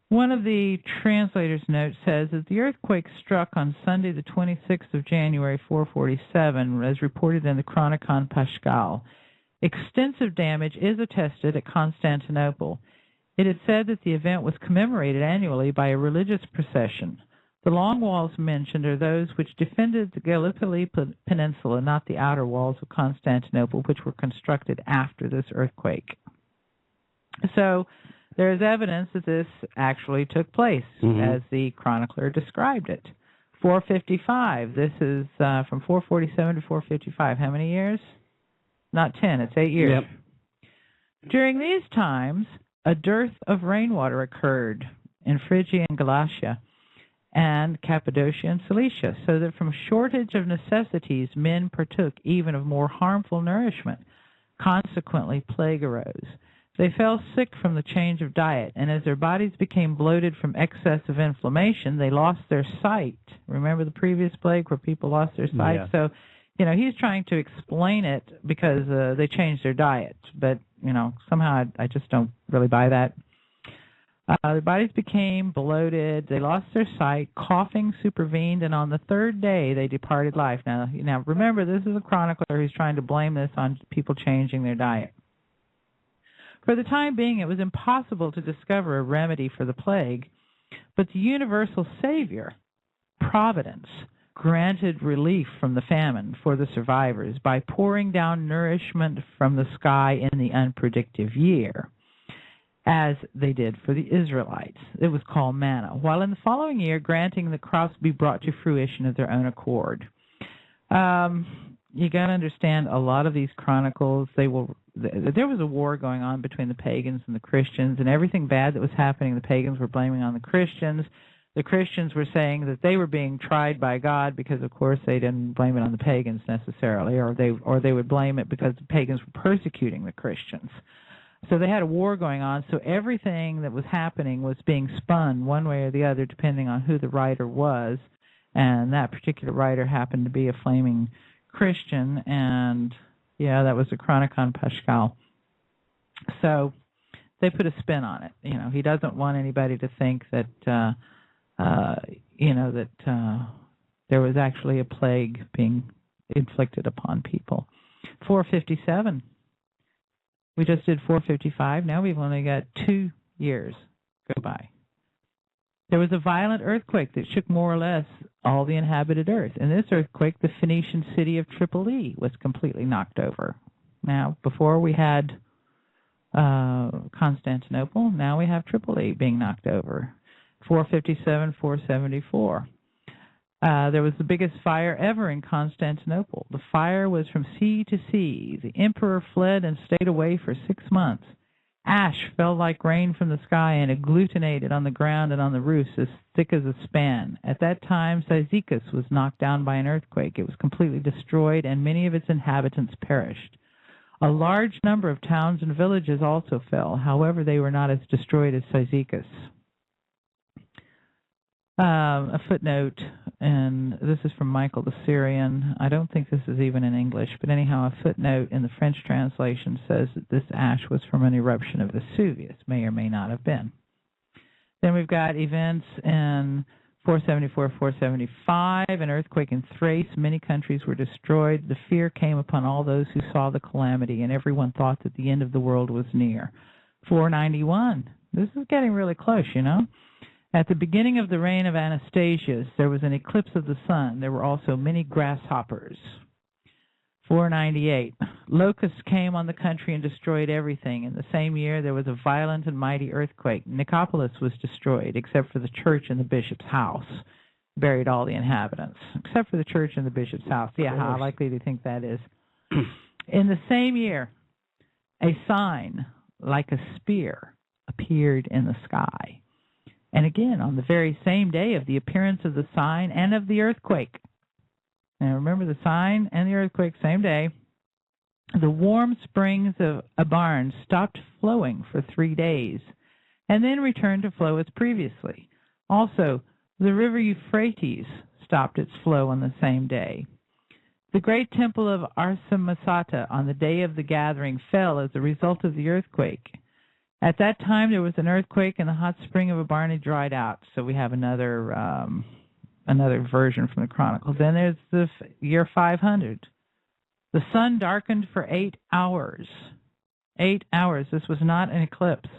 One of the translator's notes says that the earthquake struck on Sunday, the 26th of January, 447, as reported in the Chronicon Paschal. Extensive damage is attested at Constantinople. It is said that the event was commemorated annually by a religious procession. The long walls mentioned are those which defended the Gallipoli Peninsula, not the outer walls of Constantinople, which were constructed after this earthquake. So there is evidence that this actually took place, as the chronicler described it. 455, this is from 447 to 455. How many years? Not 10, it's 8 years. Yep. During these times, a dearth of rainwater occurred in Phrygia and Galatia and Cappadocia and Cilicia, so that from shortage of necessities men partook even of more harmful nourishment. Consequently, plague arose. They fell sick from the change of diet, and as their bodies became bloated from excess of inflammation, they lost their sight. Remember the previous plague where people lost their sight? Yeah. So, he's trying to explain it because they changed their diet, but, somehow I just don't really buy that. Their bodies became bloated, they lost their sight, coughing supervened, and on the third day they departed life. Now remember, this is a chronicler who's trying to blame this on people changing their diet. For the time being, it was impossible to discover a remedy for the plague, but the universal Savior, Providence, granted relief from the famine for the survivors by pouring down nourishment from the sky in the unpredictable year, as they did for the Israelites. It was called manna, while in the following year granting the crops be brought to fruition of their own accord. You got to understand, a lot of these chronicles, there was a war going on between the pagans and the Christians, and everything bad that was happening, the pagans were blaming on the Christians. The Christians were saying that they were being tried by God because, of course, they didn't blame it on the pagans necessarily, or they would blame it because the pagans were persecuting the Christians. So they had a war going on, so everything that was happening was being spun one way or the other depending on who the writer was, and that particular writer happened to be a flaming Christian, and that was the Chronicon Paschal. So they put a spin on it. He doesn't want anybody to think that there was actually a plague being inflicted upon people. 457. We just did 455. Now we've only got 2 years go by. There was a violent earthquake that shook more or less all the inhabited earth. In this earthquake, the Phoenician city of Tripoli was completely knocked over. Now, before we had Constantinople, now we have Tripoli being knocked over. 457, 474. There was the biggest fire ever in Constantinople. The fire was from sea to sea. The emperor fled and stayed away for 6 months. Ash fell like rain from the sky and agglutinated on the ground and on the roofs as thick as a span. At that time, Cyzicus was knocked down by an earthquake. It was completely destroyed, and many of its inhabitants perished. A large number of towns and villages also fell. However, they were not as destroyed as Cyzicus. A footnote, and this is from Michael the Syrian. I don't think this is even in English, but anyhow, a footnote in the French translation says that this ash was from an eruption of Vesuvius. May or may not have been. Then we've got events in 474, 475, an earthquake in Thrace. Many countries were destroyed. The fear came upon all those who saw the calamity, and everyone thought that the end of the world was near. 491, this is getting really close, you know. At the beginning of the reign of Anastasius, there was an eclipse of the sun. There were also many grasshoppers. 498, locusts came on the country and destroyed everything. In the same year, there was a violent and mighty earthquake. Nicopolis was destroyed, except for the church and the bishop's house. Buried all the inhabitants, except for the church and the bishop's house. Yeah, how likely do you think that is? In the same year, a sign like a spear appeared in the sky. And again, on the very same day of the appearance of the sign and of the earthquake. Now, remember the sign and the earthquake, same day. The warm springs of Abarn stopped flowing for 3 days and then returned to flow as previously. Also, the river Euphrates stopped its flow on the same day. The great temple of Arsamasata on the day of the gathering fell as a result of the earthquake. At that time, there was an earthquake and the hot spring of Abarn dried out. So we have another version from the Chronicles. Then there's the year 500. The sun darkened for 8 hours. 8 hours. This was not an eclipse.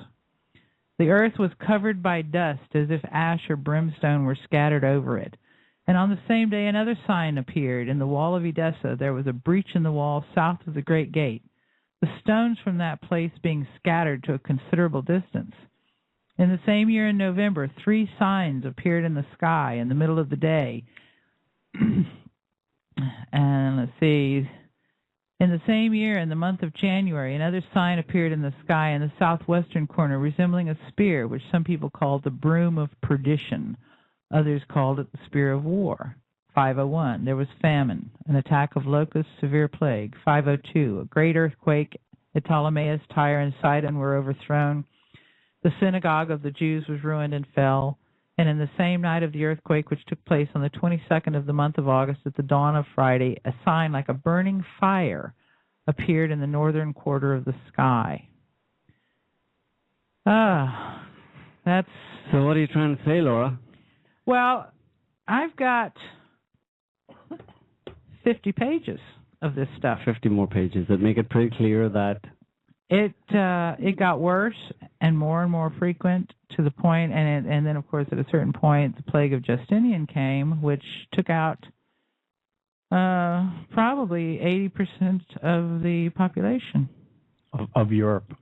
The earth was covered by dust as if ash or brimstone were scattered over it. And on the same day, another sign appeared. In the wall of Edessa, there was a breach in the wall south of the great gate, the stones from that place being scattered to a considerable distance. In the same year in November, 3 signs appeared in the sky in the middle of the day. And let's see. In the same year, in the month of January, another sign appeared in the sky in the southwestern corner, resembling a spear, which some people called the broom of perdition. Others called it the spear of war. 501, there was famine, an attack of locusts, severe plague. 502, a great earthquake. Ptolemais, Tyre, and Sidon were overthrown. The synagogue of the Jews was ruined and fell. And in the same night of the earthquake, which took place on the 22nd of the month of August at the dawn of Friday, a sign like a burning fire appeared in the northern quarter of the sky. That's...
So what are you trying to say, Laura?
Well, I've got 50 pages of this stuff.
50 more pages that make it pretty clear that
it got worse and more frequent to the point, and then of course at a certain point the plague of Justinian came, which took out probably 80% of the population
of Europe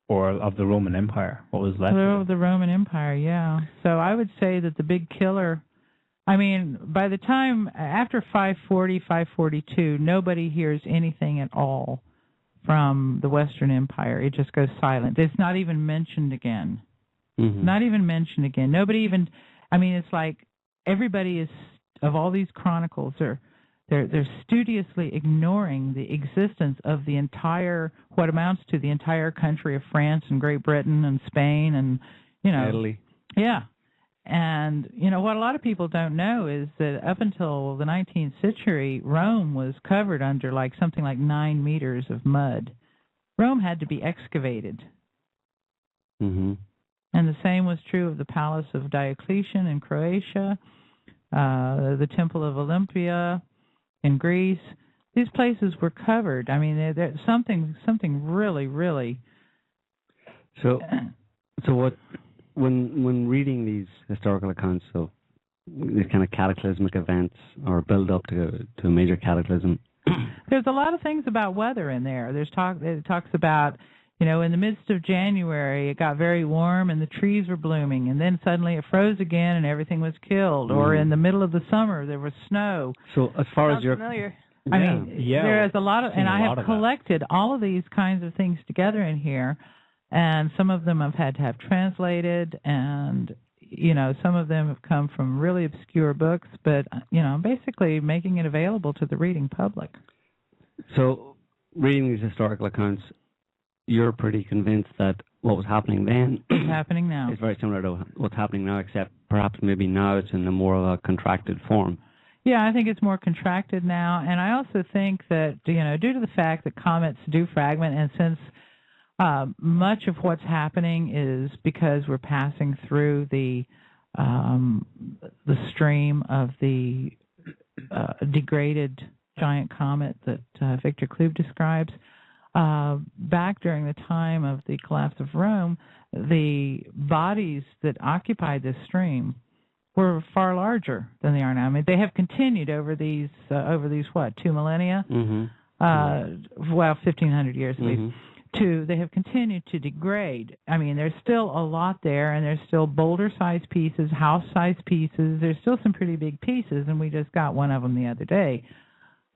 or of the Roman Empire. What was left?
The Roman Empire, yeah. So I would say that the big killer. I mean, by the time after 540, 542, nobody hears anything at all from the Western Empire. It just goes silent. It's not even mentioned again. Mm-hmm. Not even mentioned again. Nobody even, I mean, it's like everybody is, of all these chronicles, they're studiously ignoring the existence of the entire, what amounts to the entire country of France and Great Britain and Spain and, you know.
Italy.
Yeah. And, you know, what a lot of people don't know is that up until the 19th century, Rome was covered under something like 9 meters of mud. Rome had to be excavated.
Mm-hmm.
And the same was true of the Palace of Diocletian in Croatia, the Temple of Olympia in Greece. These places were covered. I mean, there's something really, really...
So what... When reading these historical accounts of these kind of cataclysmic events or build up to a major cataclysm,
there's a lot of things about weather in there. It talks about, you know, in the midst of January it got very warm and the trees were blooming, and then suddenly it froze again and everything was killed. Mm. Or in the middle of the summer there was snow.
So as far as you're
familiar. I mean, there is a lot of, and I have collected all of these kinds of things together in here. And some of them I've had to have translated, and, you know, some of them have come from really obscure books, but, you know, I'm basically making it available to the reading public.
So, reading these historical accounts, you're pretty convinced that what was happening then
is happening now.
It's very similar to what's happening now, except perhaps maybe now it's in a more of a contracted form.
Yeah, I think it's more contracted now, and I also think that, you know, due to the fact that comets do fragment, and since much of what's happening is because we're passing through the the stream of the degraded giant comet that Victor Klube describes. Back during the time of the collapse of Rome, the bodies that occupied this stream were far larger than they are now. I mean, they have continued over these 2 millennia?
Mm-hmm.
1,500 years at
Mm-hmm.
least. They have continued to degrade. I mean, there's still a lot there, and there's still boulder-sized pieces, house-sized pieces. There's still some pretty big pieces, and we just got one of them the other day.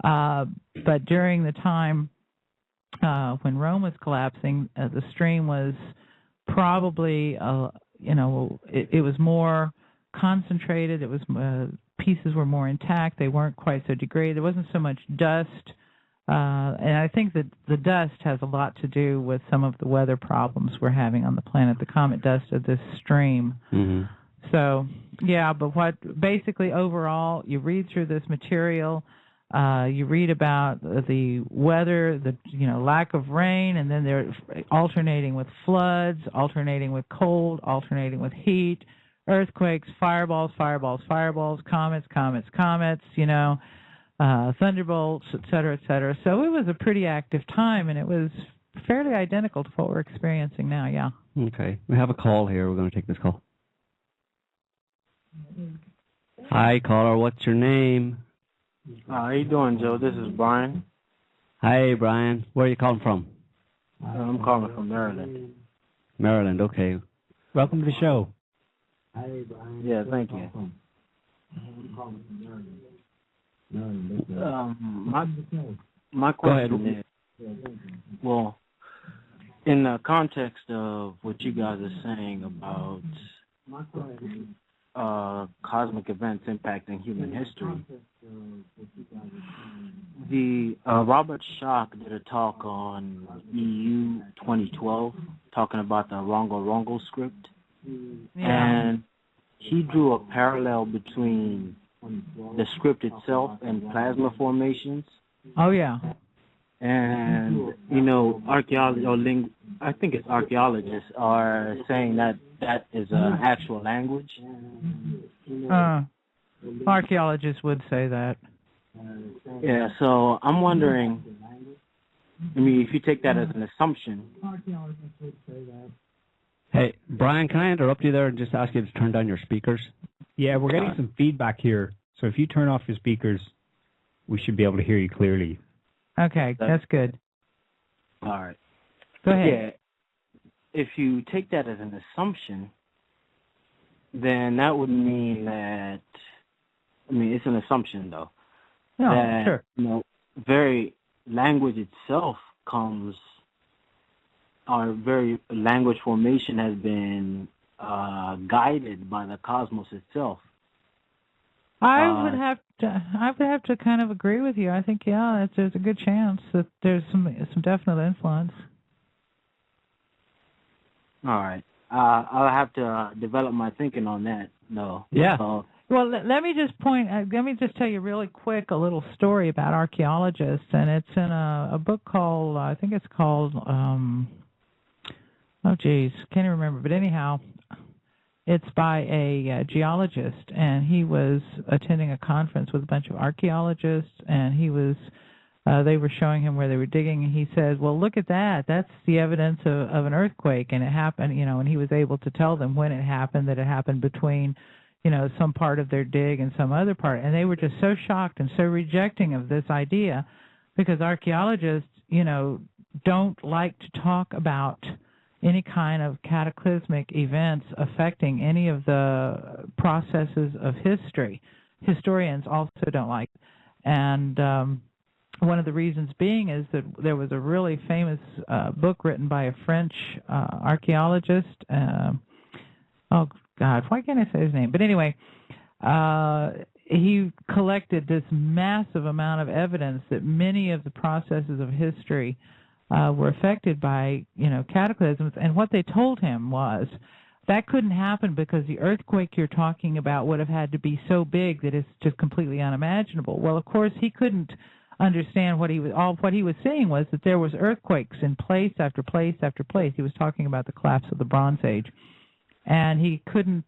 But during the time when Rome was collapsing, the stream was probably, it was more concentrated. It was pieces were more intact. They weren't quite so degraded. There wasn't so much dust. And I think that the dust has a lot to do with some of the weather problems we're having on the planet, the comet dust of this stream.
Mm-hmm.
So, yeah, but basically overall, you read through this material, you read about the weather, the lack of rain, and then they're alternating with floods, alternating with cold, alternating with heat, earthquakes, fireballs, comets, thunderbolts, et cetera, et cetera. So it was a pretty active time, and it was fairly identical to what we're experiencing now, yeah.
Okay. We have a call here. We're going to take this call. Hi, caller. What's your name?
How you doing, Joe? This is Brian.
Hi, Brian. Where are you calling from?
I'm calling from Maryland.
Maryland, okay.
Welcome to the show.
Yeah, thank you. My question is, well, in the context of what you guys are saying about cosmic events impacting human history, the Robert Schoch did a talk on EU 2012 talking about the Rongo script, and he drew a parallel between the script itself and plasma formations.
Oh, yeah.
And, I think it's archaeologists are saying that is an actual language.
Archaeologists would say that.
Yeah, so I'm wondering, if you take that as an assumption.
Hey, Brian, can I interrupt you there and just ask you to turn down your speakers?
Yeah, we're getting some feedback here. So if you turn off your speakers, we should be able to hear you clearly.
Okay, that's good.
All right.
Go ahead.
Yeah, if you take that as an assumption, then that would mean that, it's an assumption, though.
No,
that,
sure.
Very language itself very language formation has been guided by the cosmos itself.
I would have to kind of agree with you. I think there's a good chance that there's some definite influence.
All right, I'll have to develop my thinking on that. No.
Yeah.
Well, let me just tell you really quick a little story about archaeologists, and it's in a book called can't even remember, but anyhow. It's by a geologist, and he was attending a conference with a bunch of archaeologists, and they were showing him where they were digging, and he said, well, look at that. That's the evidence of an earthquake, and it happened, and he was able to tell them when it happened, that it happened between, some part of their dig and some other part, and they were just so shocked and so rejecting of this idea because archaeologists, don't like to talk about any kind of cataclysmic events affecting any of the processes of history. Historians also don't like it. And one of the reasons being is that there was a really famous book written by a French archaeologist. Oh, God, why can't I say his name? But anyway, he collected this massive amount of evidence that many of the processes of history were affected by, cataclysms, and what they told him was that couldn't happen because the earthquake you're talking about would have had to be so big that it's just completely unimaginable. Well, of course, he couldn't understand what he was seeing was that there was earthquakes in place after place after place. He was talking about the collapse of the Bronze Age, and he couldn't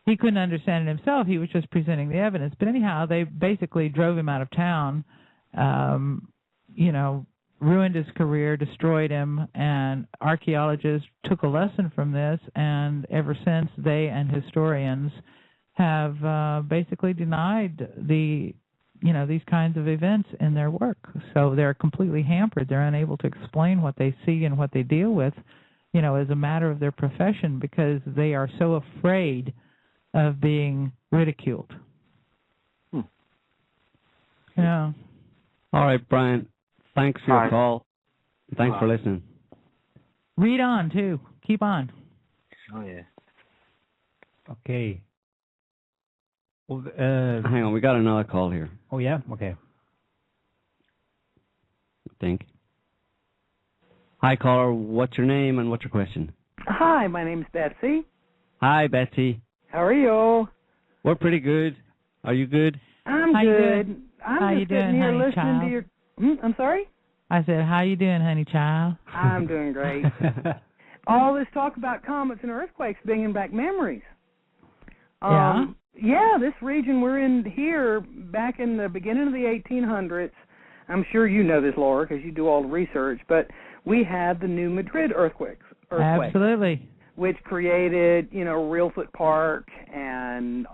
he couldn't understand it himself. He was just presenting the evidence. But anyhow, they basically drove him out of town, ruined his career, destroyed him, and archaeologists took a lesson from this, and ever since they and historians have basically denied these kinds of events in their work. So they're completely hampered. They're unable to explain what they see and what they deal with, as a matter of their profession, because they are so afraid of being ridiculed. Yeah.
All right, Brian. Thanks for your call. Thanks for listening.
Read on, too. Keep on.
Oh, yeah.
Okay. Well,
hang on. We got another call here.
Oh, yeah? Okay.
I think. Hi, caller. What's your name and what's your question?
Hi, my name's Betsy.
Hi, Betsy.
How are you?
We're pretty good. Are you good?
I'm
How
good.
You
I'm just sitting here listening
child?
to your... I'm sorry?
I said, how you doing, honey child?
I'm doing great. All this talk about comets and earthquakes bringing back memories. Yeah, this region we're in here, back in the beginning of the 1800s, I'm sure you know this, Laura, because you do all the research, but we had the New Madrid earthquakes.
Absolutely.
Which created, Reelfoot Park and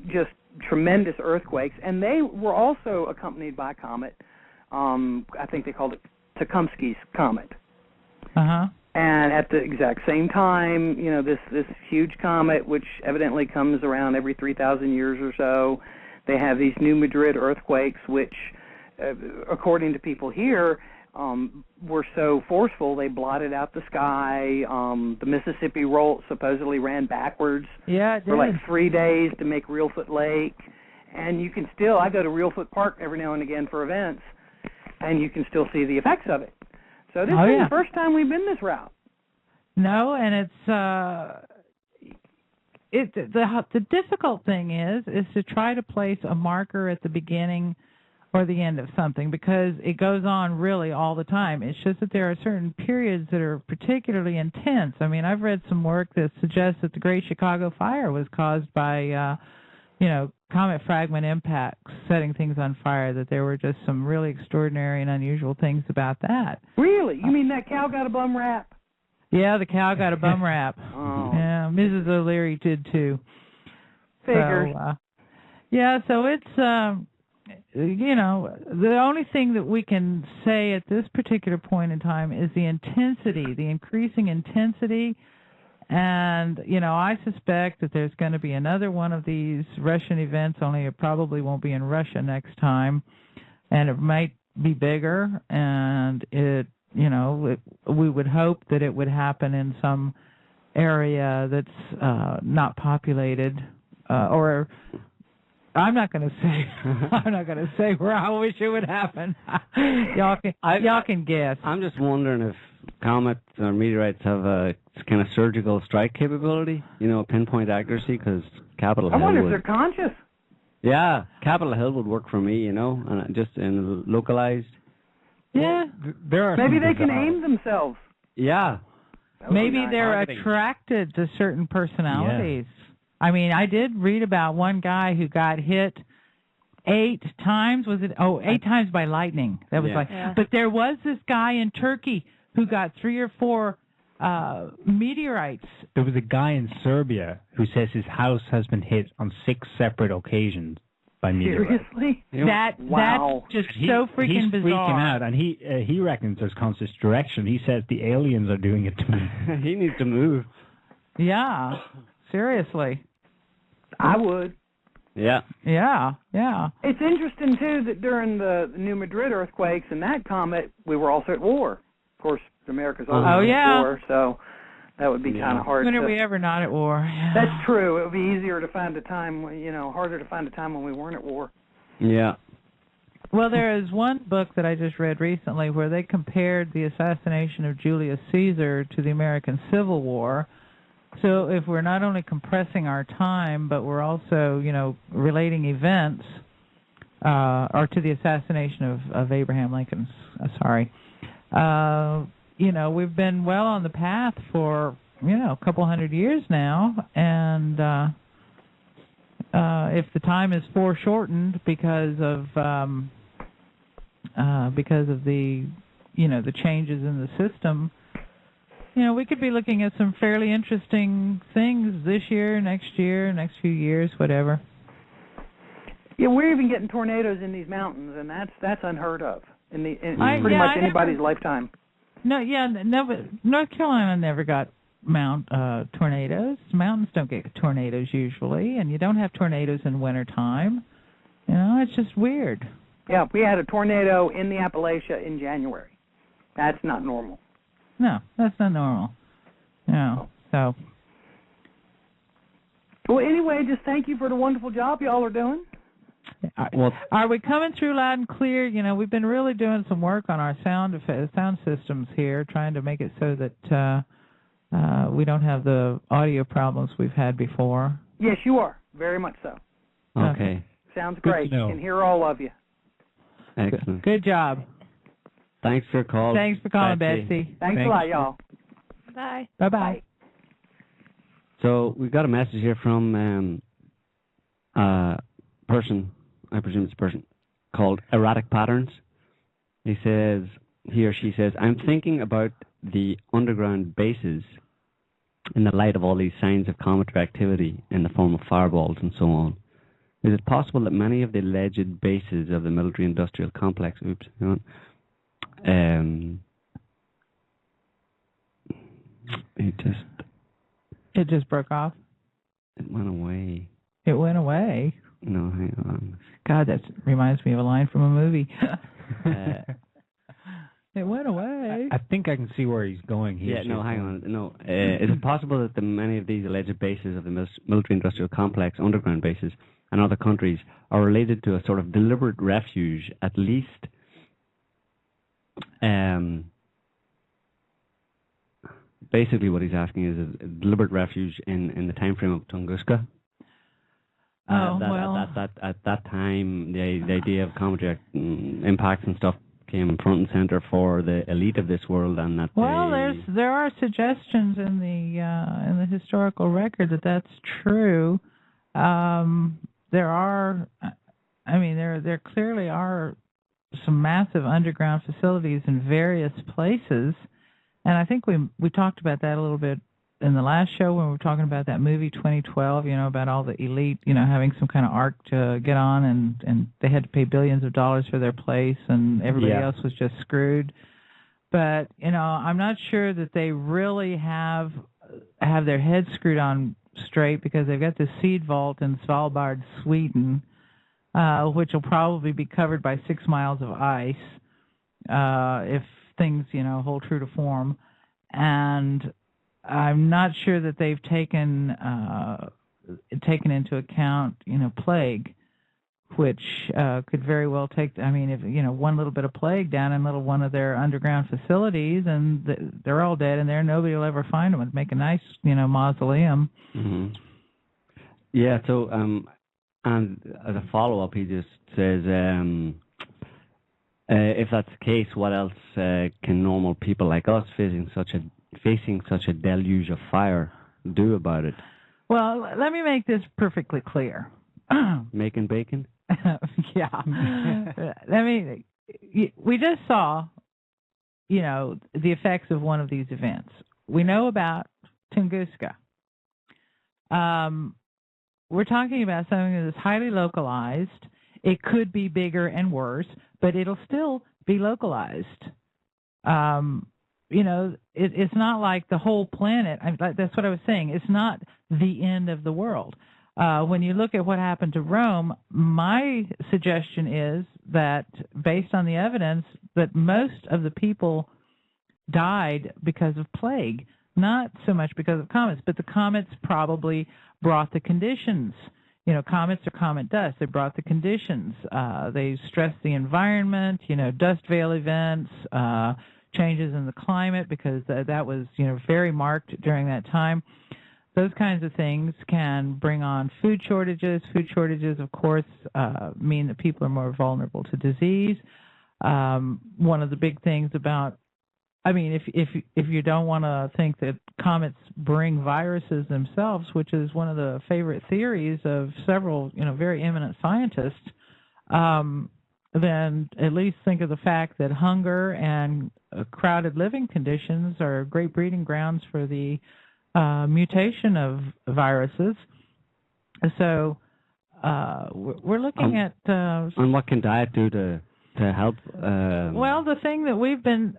just tremendous earthquakes. And they were also accompanied by a comet. I think they called it Tecumseh's Comet.
Uh-huh.
And at the exact same time, this huge comet, which evidently comes around every 3,000 years or so, they have these New Madrid earthquakes, which, according to people here, were so forceful they blotted out the sky. The Mississippi supposedly ran backwards for like 3 days to make Reelfoot Lake. And you can still, I go to Reelfoot Park every now and again for events, and you can still see the effects of it. So this is the first time we've been this route.
No, and the difficult thing is to try to place a marker at the beginning or the end of something, because it goes on really all the time. It's just that there are certain periods that are particularly intense. I mean, I've read some work that suggests that the Great Chicago Fire was caused by, comet fragment impacts setting things on fire, that there were just some really extraordinary and unusual things about that.
Really? You mean that cow got a bum rap?
Yeah, the cow got a bum rap.
Oh.
Yeah, Mrs. O'Leary did too.
Figures.
So it's, the only thing that we can say at this particular point in time is the intensity, the increasing intensity. And, I suspect that there's going to be another one of these Russian events, only it probably won't be in Russia next time. And it might be bigger, and we would hope that it would happen in some area that's not populated, or I'm not going to say where I wish it would happen. Y'all can guess.
I'm just wondering if comets or meteorites have a kind of surgical strike capability, pinpoint accuracy, because Capitol Hill.
I wonder if they're conscious.
Yeah, Capitol Hill would work for me, and just in localized.
Yeah,
there are.
Maybe they can aim themselves.
Yeah.
Maybe they're attracted to certain personalities. Yeah. I mean, I did read about one guy who got hit 8 times. Was it? 8 times by lightning. That was But there was this guy in Turkey who got 3 or 4 meteorites.
There was a guy in Serbia who says his house has been hit on 6 separate occasions by meteorites.
Seriously?
That's just so freaking bizarre.
He's freaking out, and he reckons there's conscious direction. He says the aliens are doing it to him.
He needs to move.
Yeah, seriously.
I would.
Yeah.
Yeah, yeah.
It's interesting, too, that during the New Madrid earthquakes and that comet, we were also at war. Of course, America's always at war, so that would be kind of hard.
When are we ever not at war? Yeah.
That's true. It would be easier to find a time, harder to find a time when we weren't at war.
Yeah.
Well, there is one book that I just read recently where they compared the assassination of Julius Caesar to the American Civil War. So if we're not only compressing our time, but we're also, relating events, or to the assassination of Abraham Lincoln, we've been well on the path for a couple hundred years now, and if the time is foreshortened because of the the changes in the system, we could be looking at some fairly interesting things this year, next few years, whatever.
Yeah, we're even getting tornadoes in these mountains, and that's unheard of in pretty much anybody's lifetime.
No, North Carolina never got tornadoes. Mountains don't get tornadoes usually, and you don't have tornadoes in wintertime. It's just weird.
Yeah, we had a tornado in the Appalachia in January. That's not normal.
No, that's not normal. No, so.
Well, anyway, just thank you for the wonderful job y'all are doing.
Well, are we coming through loud and clear? We've been really doing some work on our sound systems here, trying to make it so that we don't have the audio problems we've had before.
Yes, you are. Very much so.
Okay.
Sounds great. Can hear all of you.
Excellent.
Good job.
Thanks for calling.
Thanks for calling, Betsy.
Thanks a lot, y'all.
Bye.
Bye-bye.
So we've got a message here from a person, I presume it's a person, called Erratic Patterns. He or she says, I'm thinking about the underground bases in the light of all these signs of cometary activity in the form of fireballs and so on. Is it possible that many of the alleged bases of the military-industrial complex,
It just broke off.
It went away.
It went away?
No, hang on.
God, that reminds me of a line from a movie. It went away.
I think I can see where he's going here.
Yeah, no, hang on. No, is it possible that many of these alleged bases of the military-industrial complex, underground bases, and other countries are related to a sort of deliberate refuge, at least basically what he's asking is a deliberate refuge in the time frame of Tunguska. At that time, the idea of cometary impacts and stuff came front and center for the elite of this world, and that.
Well, there are suggestions in the historical record that that's true. There clearly are some massive underground facilities in various places, and I think we talked about that a little bit in the last show when we were talking about that movie 2012, about all the elite, having some kind of ark to get on, and they had to pay billions of dollars for their place, and everybody else was just screwed. But, I'm not sure that they really have their heads screwed on straight, because they've got this seed vault in Svalbard, Sweden, which will probably be covered by 6 miles of ice if things, hold true to form. And I'm not sure that they've taken into account, plague, which could very well take. If one little bit of plague down in one of their underground facilities, and they're all dead in there, nobody will ever find them. It'd make a nice, mausoleum.
Mm-hmm. Yeah. So, and as a follow-up, he just says, if that's the case, what else can normal people like us facing such a deluge of fire do about it?
Well, let me make this perfectly clear.
Making bacon?
Yeah. We just saw, the effects of one of these events. We know about Tunguska. We're talking about something that is highly localized. It could be bigger and worse, but it'll still be localized. It's not like the whole planet. That's what I was saying. It's not the end of the world. When you look at what happened to Rome, my suggestion is that, based on the evidence, that most of the people died because of plague, not so much because of comets, but the comets probably brought the conditions. Comets are comet dust. They brought the conditions. They stressed the environment, dust veil events, changes in the climate, because that was, very marked during that time. Those kinds of things can bring on food shortages. Food shortages, of course, mean that people are more vulnerable to disease. One of the big things about I mean, if you don't want to think that comets bring viruses themselves, which is one of the favorite theories of several, very eminent scientists, then at least think of the fact that hunger and crowded living conditions are great breeding grounds for the mutation of viruses. So we're looking at.
And what can diet do to help?
Well, the thing that we've been,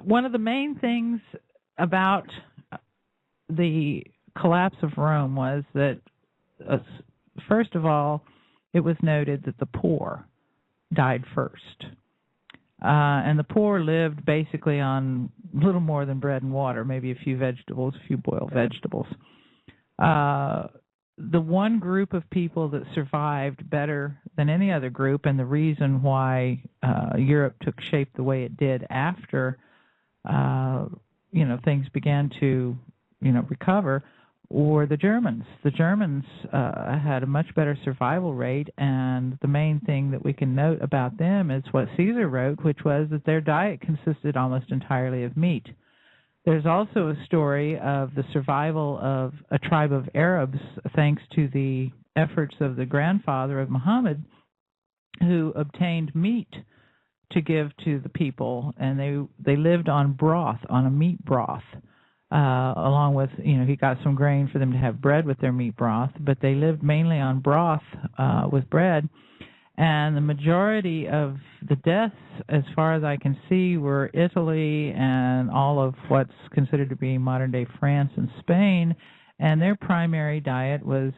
one of the main things about the collapse of Rome was that, first of all, it was noted that the poor died first. And the poor lived basically on little more than bread and water, maybe a few vegetables, a few boiled vegetables. The one group of people that survived better than any other group, and the reason why Europe took shape the way it did after things began to recover, were the Germans. The Germans had a much better survival rate, and the main thing that we can note about them is what Caesar wrote, which was that their diet consisted almost entirely of meat. There's also a story of the survival of a tribe of Arabs thanks to the efforts of the grandfather of Muhammad, who obtained meat to give to the people, and they lived on broth, on a meat broth, along with, he got some grain for them to have bread with their meat broth, but they lived mainly on broth with bread. And the majority of the deaths, as far as I can see, were Italy and all of what's considered to be modern-day France and Spain, and their primary diet was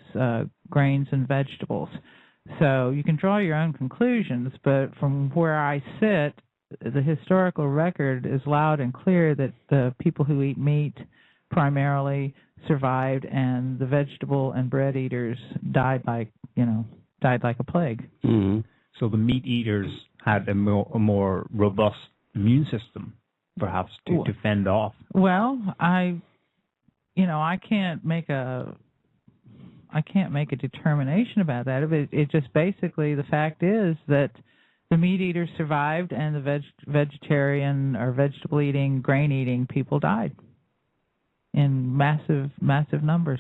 grains and vegetables. So you can draw your own conclusions, but from where I sit, the historical record is loud and clear that the people who eat meat primarily survived, and the vegetable and bread eaters died like a plague.
Mm-hmm.
So the meat eaters had a more robust immune system, perhaps, to fend off.
Well, I can't make a determination about that. It just basically, the fact is that the meat eaters survived, and the vegetarian or vegetable eating, grain eating people died in massive numbers.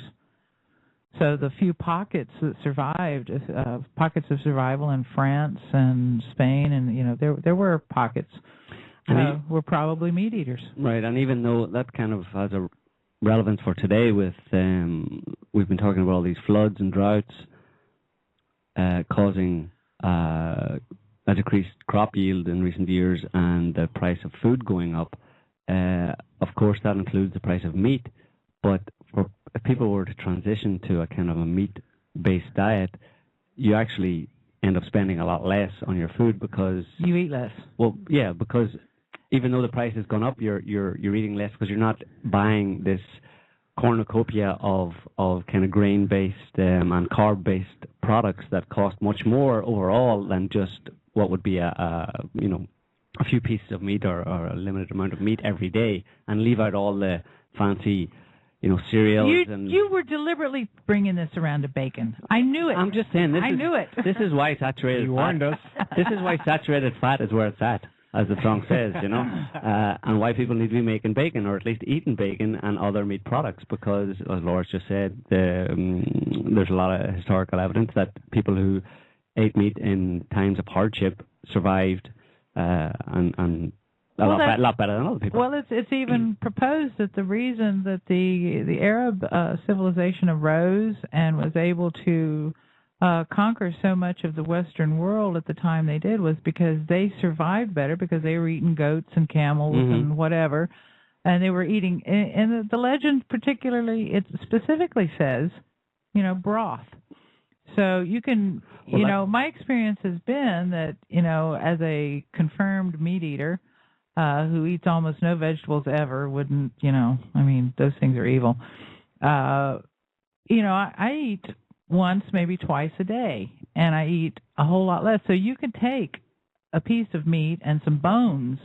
So the few pockets that survived, pockets of survival in France and Spain, and there were pockets, were probably meat eaters.
Right, and even though that kind of has a relevance for today, with we've been talking about all these floods and droughts causing a decreased crop yield in recent years, and the price of food going up. Of course, that includes the price of meat, but if people were to transition to a kind of a meat-based diet, you actually end up spending a lot less on your food because
you eat less.
Well, yeah, because even though the price has gone up, you're eating less because you're not buying this cornucopia of kind of grain-based and carb-based products that cost much more overall than just what would be a few pieces of meat or a limited amount of meat every day, and leave out all the fancy cereals.
You were deliberately bringing this around to bacon. I knew it.
I'm just saying this.
Knew it.
This is why saturated.
You warned us.
This is why saturated fat is where it's at, as the song says, and why people need to be making bacon, or at least eating bacon and other meat products, because, as Laura's just said, there's a lot of historical evidence that people who ate meat in times of hardship survived, and a lot better than other people.
Well, it's even proposed that the reason that the Arab civilization arose and was able to conquer so much of the Western world at the time they did was because they survived better, because they were eating goats and camels and whatever, and they were eating. And the legend particularly, it specifically says, broth. So you can, my experience has been that, as a confirmed meat eater, who eats almost no vegetables ever, wouldn't, those things are evil. I eat once, maybe twice a day, and I eat a whole lot less. So you can take a piece of meat and some bones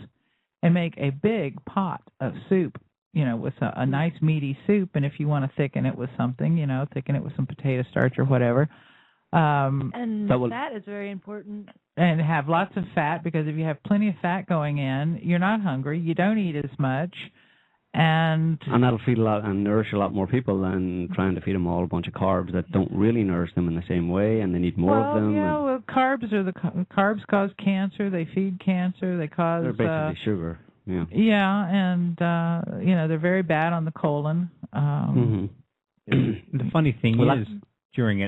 and make a big pot of soup, with a nice meaty soup. And if you want to thicken it with something, thicken it with some potato starch or whatever.
And that is very important.
and have lots of fat, because if you have plenty of fat going in, you're not hungry. You don't eat as much. And
that'll feed a lot and nourish a lot more people than trying to feed them all a bunch of carbs that don't really nourish them in the same way, and they need more of them.
Well, carbs cause cancer. They feed cancer. They cause.
They're basically sugar. Yeah.
Yeah, and they're very bad on the colon.
The funny thing is, during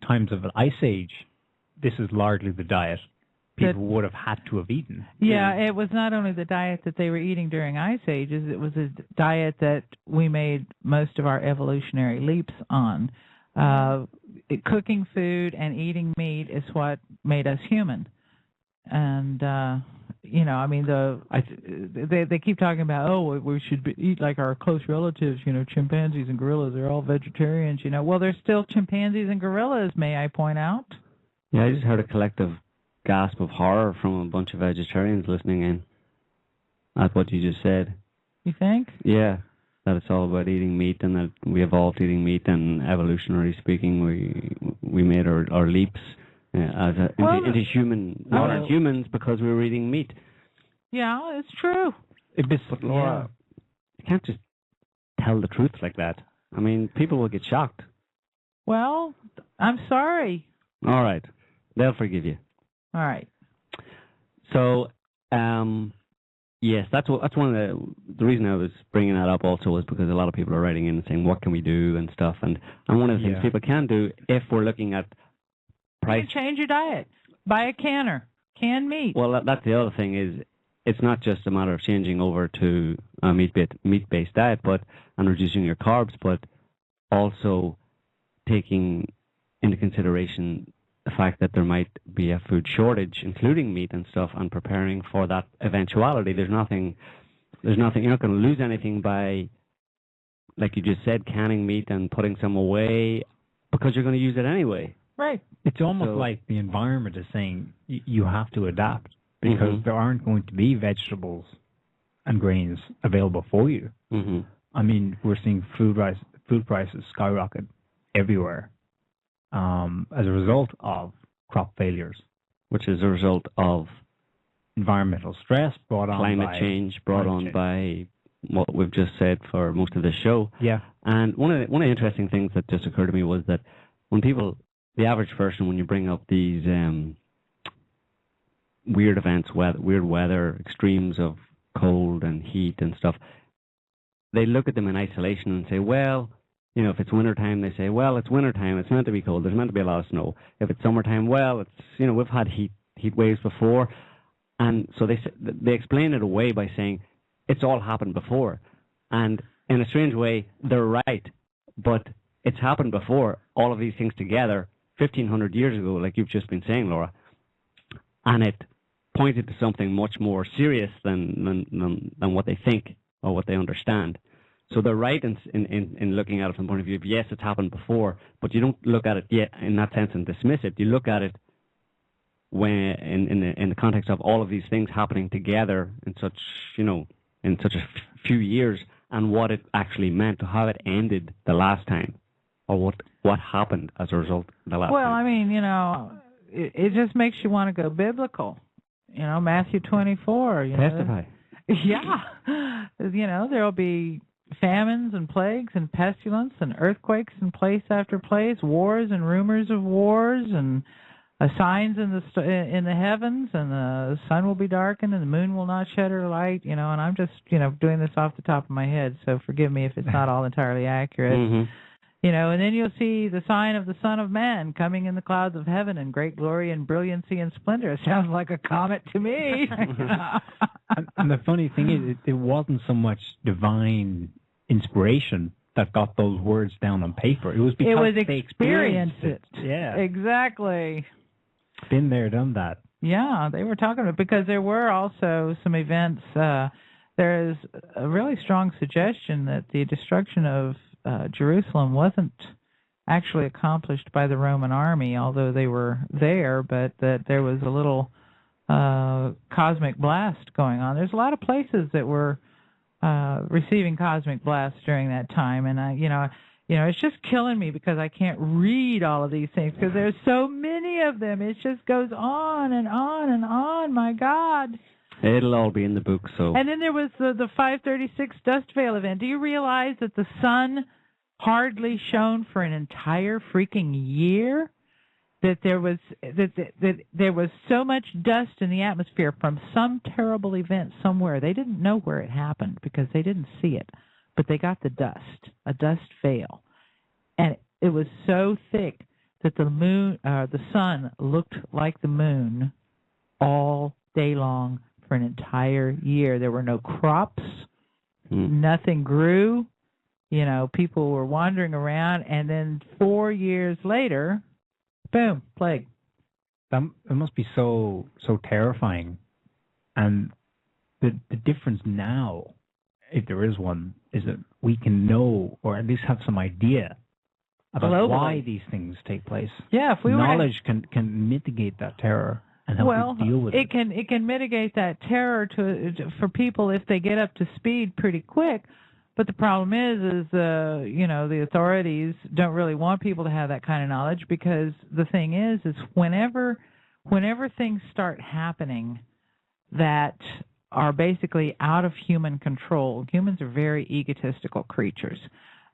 times of an ice age, this is largely the diet people would have had to have eaten.
Yeah, it was not only the diet that they were eating during ice ages, it was a diet that we made most of our evolutionary leaps on. Cooking food and eating meat is what made us human. And, they keep talking about, we should eat like our close relatives, chimpanzees and gorillas. They're all vegetarians, Well, there's still chimpanzees and gorillas, may I point out?
Yeah, I just heard a collective gasp of horror from a bunch of vegetarians listening in at what you just said.
You think?
Yeah, that it's all about eating meat, and that we evolved eating meat, and evolutionary speaking, we made our leaps into humans because we were eating meat.
Yeah, it's true.
But Laura, you can't just tell the truth like that. I mean, people will get shocked.
Well, I'm sorry.
All right, they'll forgive you.
All right.
So, yes, that's one of the reason I was bringing that up also was because a lot of people are writing in and saying, what can we do and stuff. And one of the things people can do if we're looking at price.
You can change your diet. Buy a canned meat.
Well, that's the other thing is it's not just a matter of changing over to a meat-based diet and reducing your carbs, but also taking into consideration the fact that there might be a food shortage, including meat and stuff, and preparing for that eventuality. There's nothing. You're not going to lose anything by, like you just said, canning meat and putting some away, because you're going to use it anyway.
Right.
It's almost like the environment is saying you have to adapt, because there aren't going to be vegetables and grains available for you.
Mm-hmm.
I mean, we're seeing food prices skyrocket everywhere. As a result of crop failures,
which is a result of
environmental stress brought on
climate
by
change, brought on by what we've just said for most of this show.
Yeah.
And one of the interesting things that just occurred to me was that when the average person, when you bring up these weird events, weird weather, extremes of cold and heat and stuff, they look at them in isolation and say, well, if it's wintertime, they say, well, it's wintertime, it's meant to be cold, there's meant to be a lot of snow. If it's summertime, well, it's, we've had heat waves before. And so they explain it away by saying it's all happened before. And in a strange way, they're right, but it's happened before, all of these things together, 1,500 years ago, like you've just been saying, Laura. And it pointed to something much more serious than what they think or what they understand. So they're right in looking at it from the point of view of, yes, it's happened before, but you don't look at it yet in that sense and dismiss it. You look at it when in the context of all of these things happening together in such a few years, and what it actually meant, to how it ended the last time, or what happened as a result the last time.
Well, I mean, it just makes you want to go biblical. Matthew 24.
Testify.
Yeah. There'll be famines and plagues and pestilence and earthquakes in place after place, wars and rumors of wars, and signs in the heavens, and the sun will be darkened and the moon will not shed her light. And I'm just doing this off the top of my head, so forgive me if it's not all entirely accurate.
Mm-hmm.
And then you'll see the sign of the Son of Man coming in the clouds of heaven in great glory and brilliancy and splendor. It sounds like a comet to me.
And the funny thing is, it wasn't so much divine inspiration that got those words down on paper. It was because they experienced it. Yeah.
Exactly.
Been there, done that.
Yeah, they were talking about, because there were also some events. There is a really strong suggestion that the destruction of Jerusalem wasn't actually accomplished by the Roman army, although they were there, but that there was a little cosmic blast going on. There's a lot of places that were receiving cosmic blasts during that time, and It's just killing me because I can't read all of these things because there's so many of them. It just goes on and on and on. My God.
It'll all be in the book. So.
And then there was the 536 dust veil event. Do you realize that the sun hardly shone for an entire freaking year? That there was so much dust in the atmosphere from some terrible event somewhere. They didn't know where it happened because they didn't see it, but they got a dust veil, and it was so thick that the sun looked like the moon all day long for an entire year. There were no crops, nothing grew. People were wandering around, and then 4 years later, boom, plague.
It must be so terrifying. And the difference now, if there is one, is that we can know, or at least have some idea about
globally
why these things take place.
Yeah, if we
knowledge can mitigate that terror and help you deal with it.
It can mitigate that terror for people if they get up to speed pretty quick. But the problem is the authorities don't really want people to have that kind of knowledge, because the thing is whenever things start happening that are basically out of human control, humans are very egotistical creatures,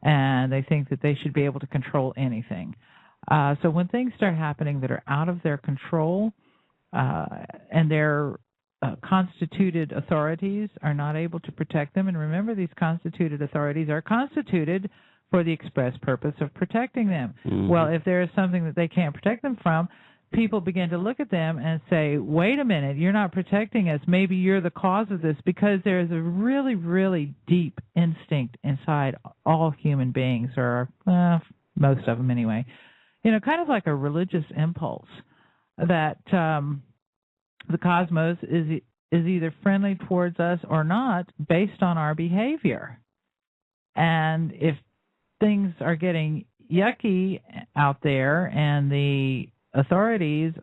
and they think that they should be able to control anything. So when things start happening that are out of their control, and their constituted authorities are not able to protect them. And remember, these constituted authorities are constituted for the express purpose of protecting them. Mm-hmm. Well, if there is something that they can't protect them from, people begin to look at them and say, wait a minute, you're not protecting us. Maybe you're the cause of this, because there is a really, really deep instinct inside all human beings, or most of them anyway, kind of like a religious impulse that the cosmos is either friendly towards us or not based on our behavior. And if things are getting yucky out there and the authorities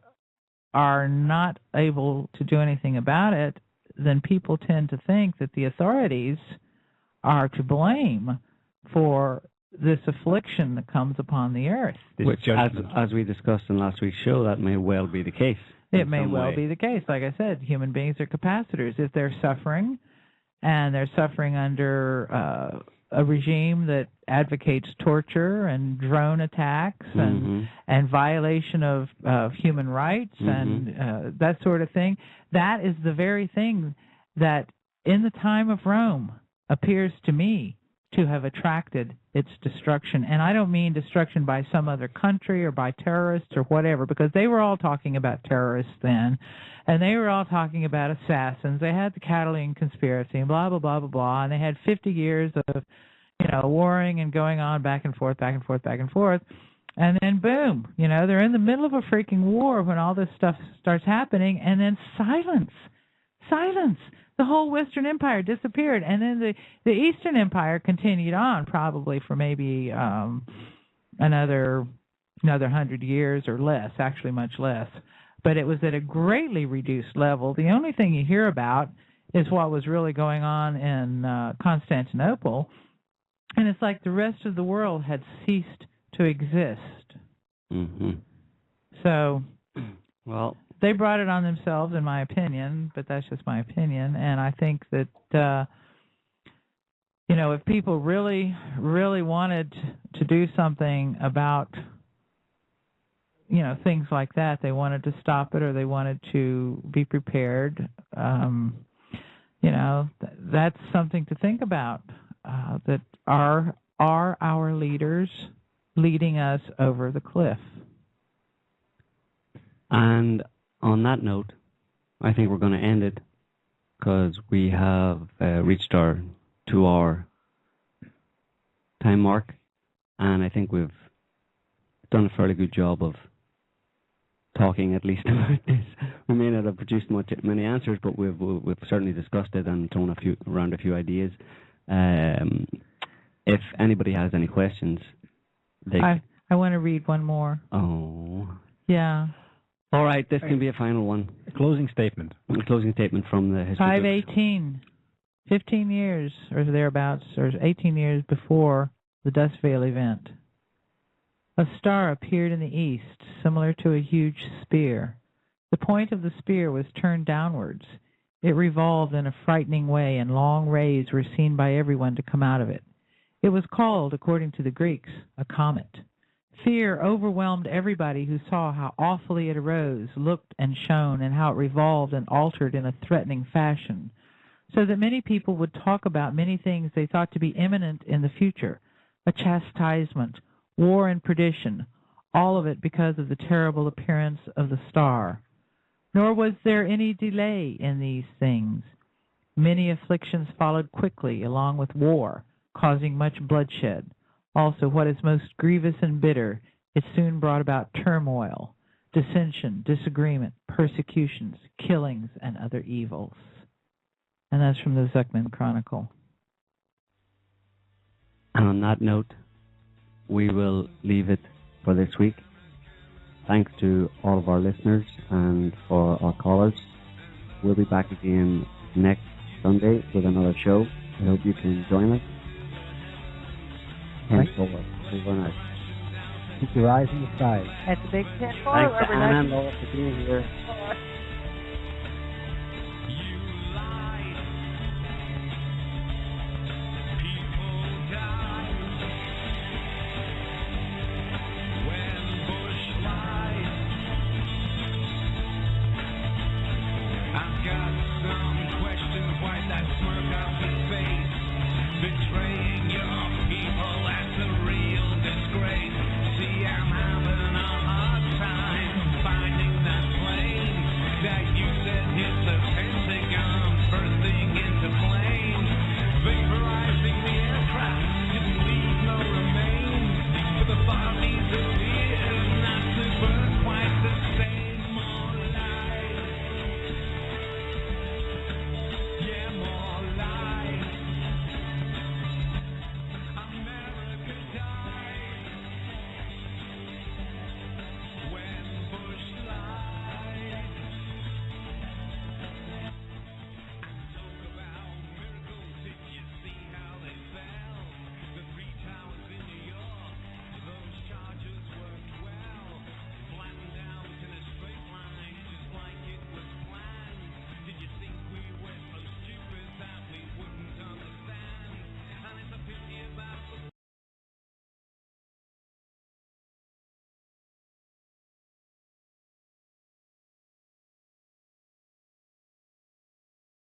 are not able to do anything about it, then people tend to think that the authorities are to blame for this affliction that comes upon the earth.
Which, as we discussed in last week's show, that may well be the case.
It may well be the case. Like I said, human beings are capacitors. If they're suffering, and they're suffering under a regime that advocates torture and drone attacks and violation of human rights and that sort of thing, that is the very thing that in the time of Rome appears to me to have attracted its destruction. And I don't mean destruction by some other country or by terrorists or whatever, because they were all talking about terrorists then, and they were all talking about assassins. They had the Catalan conspiracy and blah, blah, blah, blah, blah, and they had 50 years of, warring and going on back and forth, back and forth, back and forth. And then, boom, they're in the middle of a freaking war when all this stuff starts happening, and then silence. The whole Western Empire disappeared, and then the Eastern Empire continued on, probably for maybe another 100 years or less, actually much less. But it was at a greatly reduced level. The only thing you hear about is what was really going on in Constantinople, and it's like the rest of the world had ceased to exist.
Mm-hmm.
So,
well,
they brought it on themselves, in my opinion, but that's just my opinion. And I think that, if people really, really wanted to do something about, things like that, they wanted to stop it or they wanted to be prepared, that's something to think about. That are our leaders leading us over the cliff?
And on that note, I think we're going to end it, because we have reached our 2-hour time mark, and I think we've done a fairly good job of talking at least about this. We may not have produced many answers, but we've certainly discussed it and thrown around a few ideas. If anybody has any questions,
I want to read one more.
Oh.
Yeah.
All right, this can be a final one.
A closing statement.
A closing statement from the history.
518, 15 years or thereabouts, or 18 years before the Dust Veil event. A star appeared in the east, similar to a huge spear. The point of the spear was turned downwards. It revolved in a frightening way, and long rays were seen by everyone to come out of it. It was called, according to the Greeks, a comet. Fear overwhelmed everybody who saw how awfully it arose, looked and shone, and how it revolved and altered in a threatening fashion, so that many people would talk about many things they thought to be imminent in the future, a chastisement, war and perdition, all of it because of the terrible appearance of the star. Nor was there any delay in these things. Many afflictions followed quickly, along with war, causing much bloodshed. Also, what is most grievous and bitter, it soon brought about turmoil, dissension, disagreement, persecutions, killings, and other evils. And that's from the Zuckman Chronicle.
And on that note, we will leave it for this week. Thanks to all of our listeners and for our callers. We'll be back again next Sunday with another show. I hope you can join us. Thanks for night.
Keep your eyes in the sky.
At the Big Tent
Thanks to Anna and Laura for being here.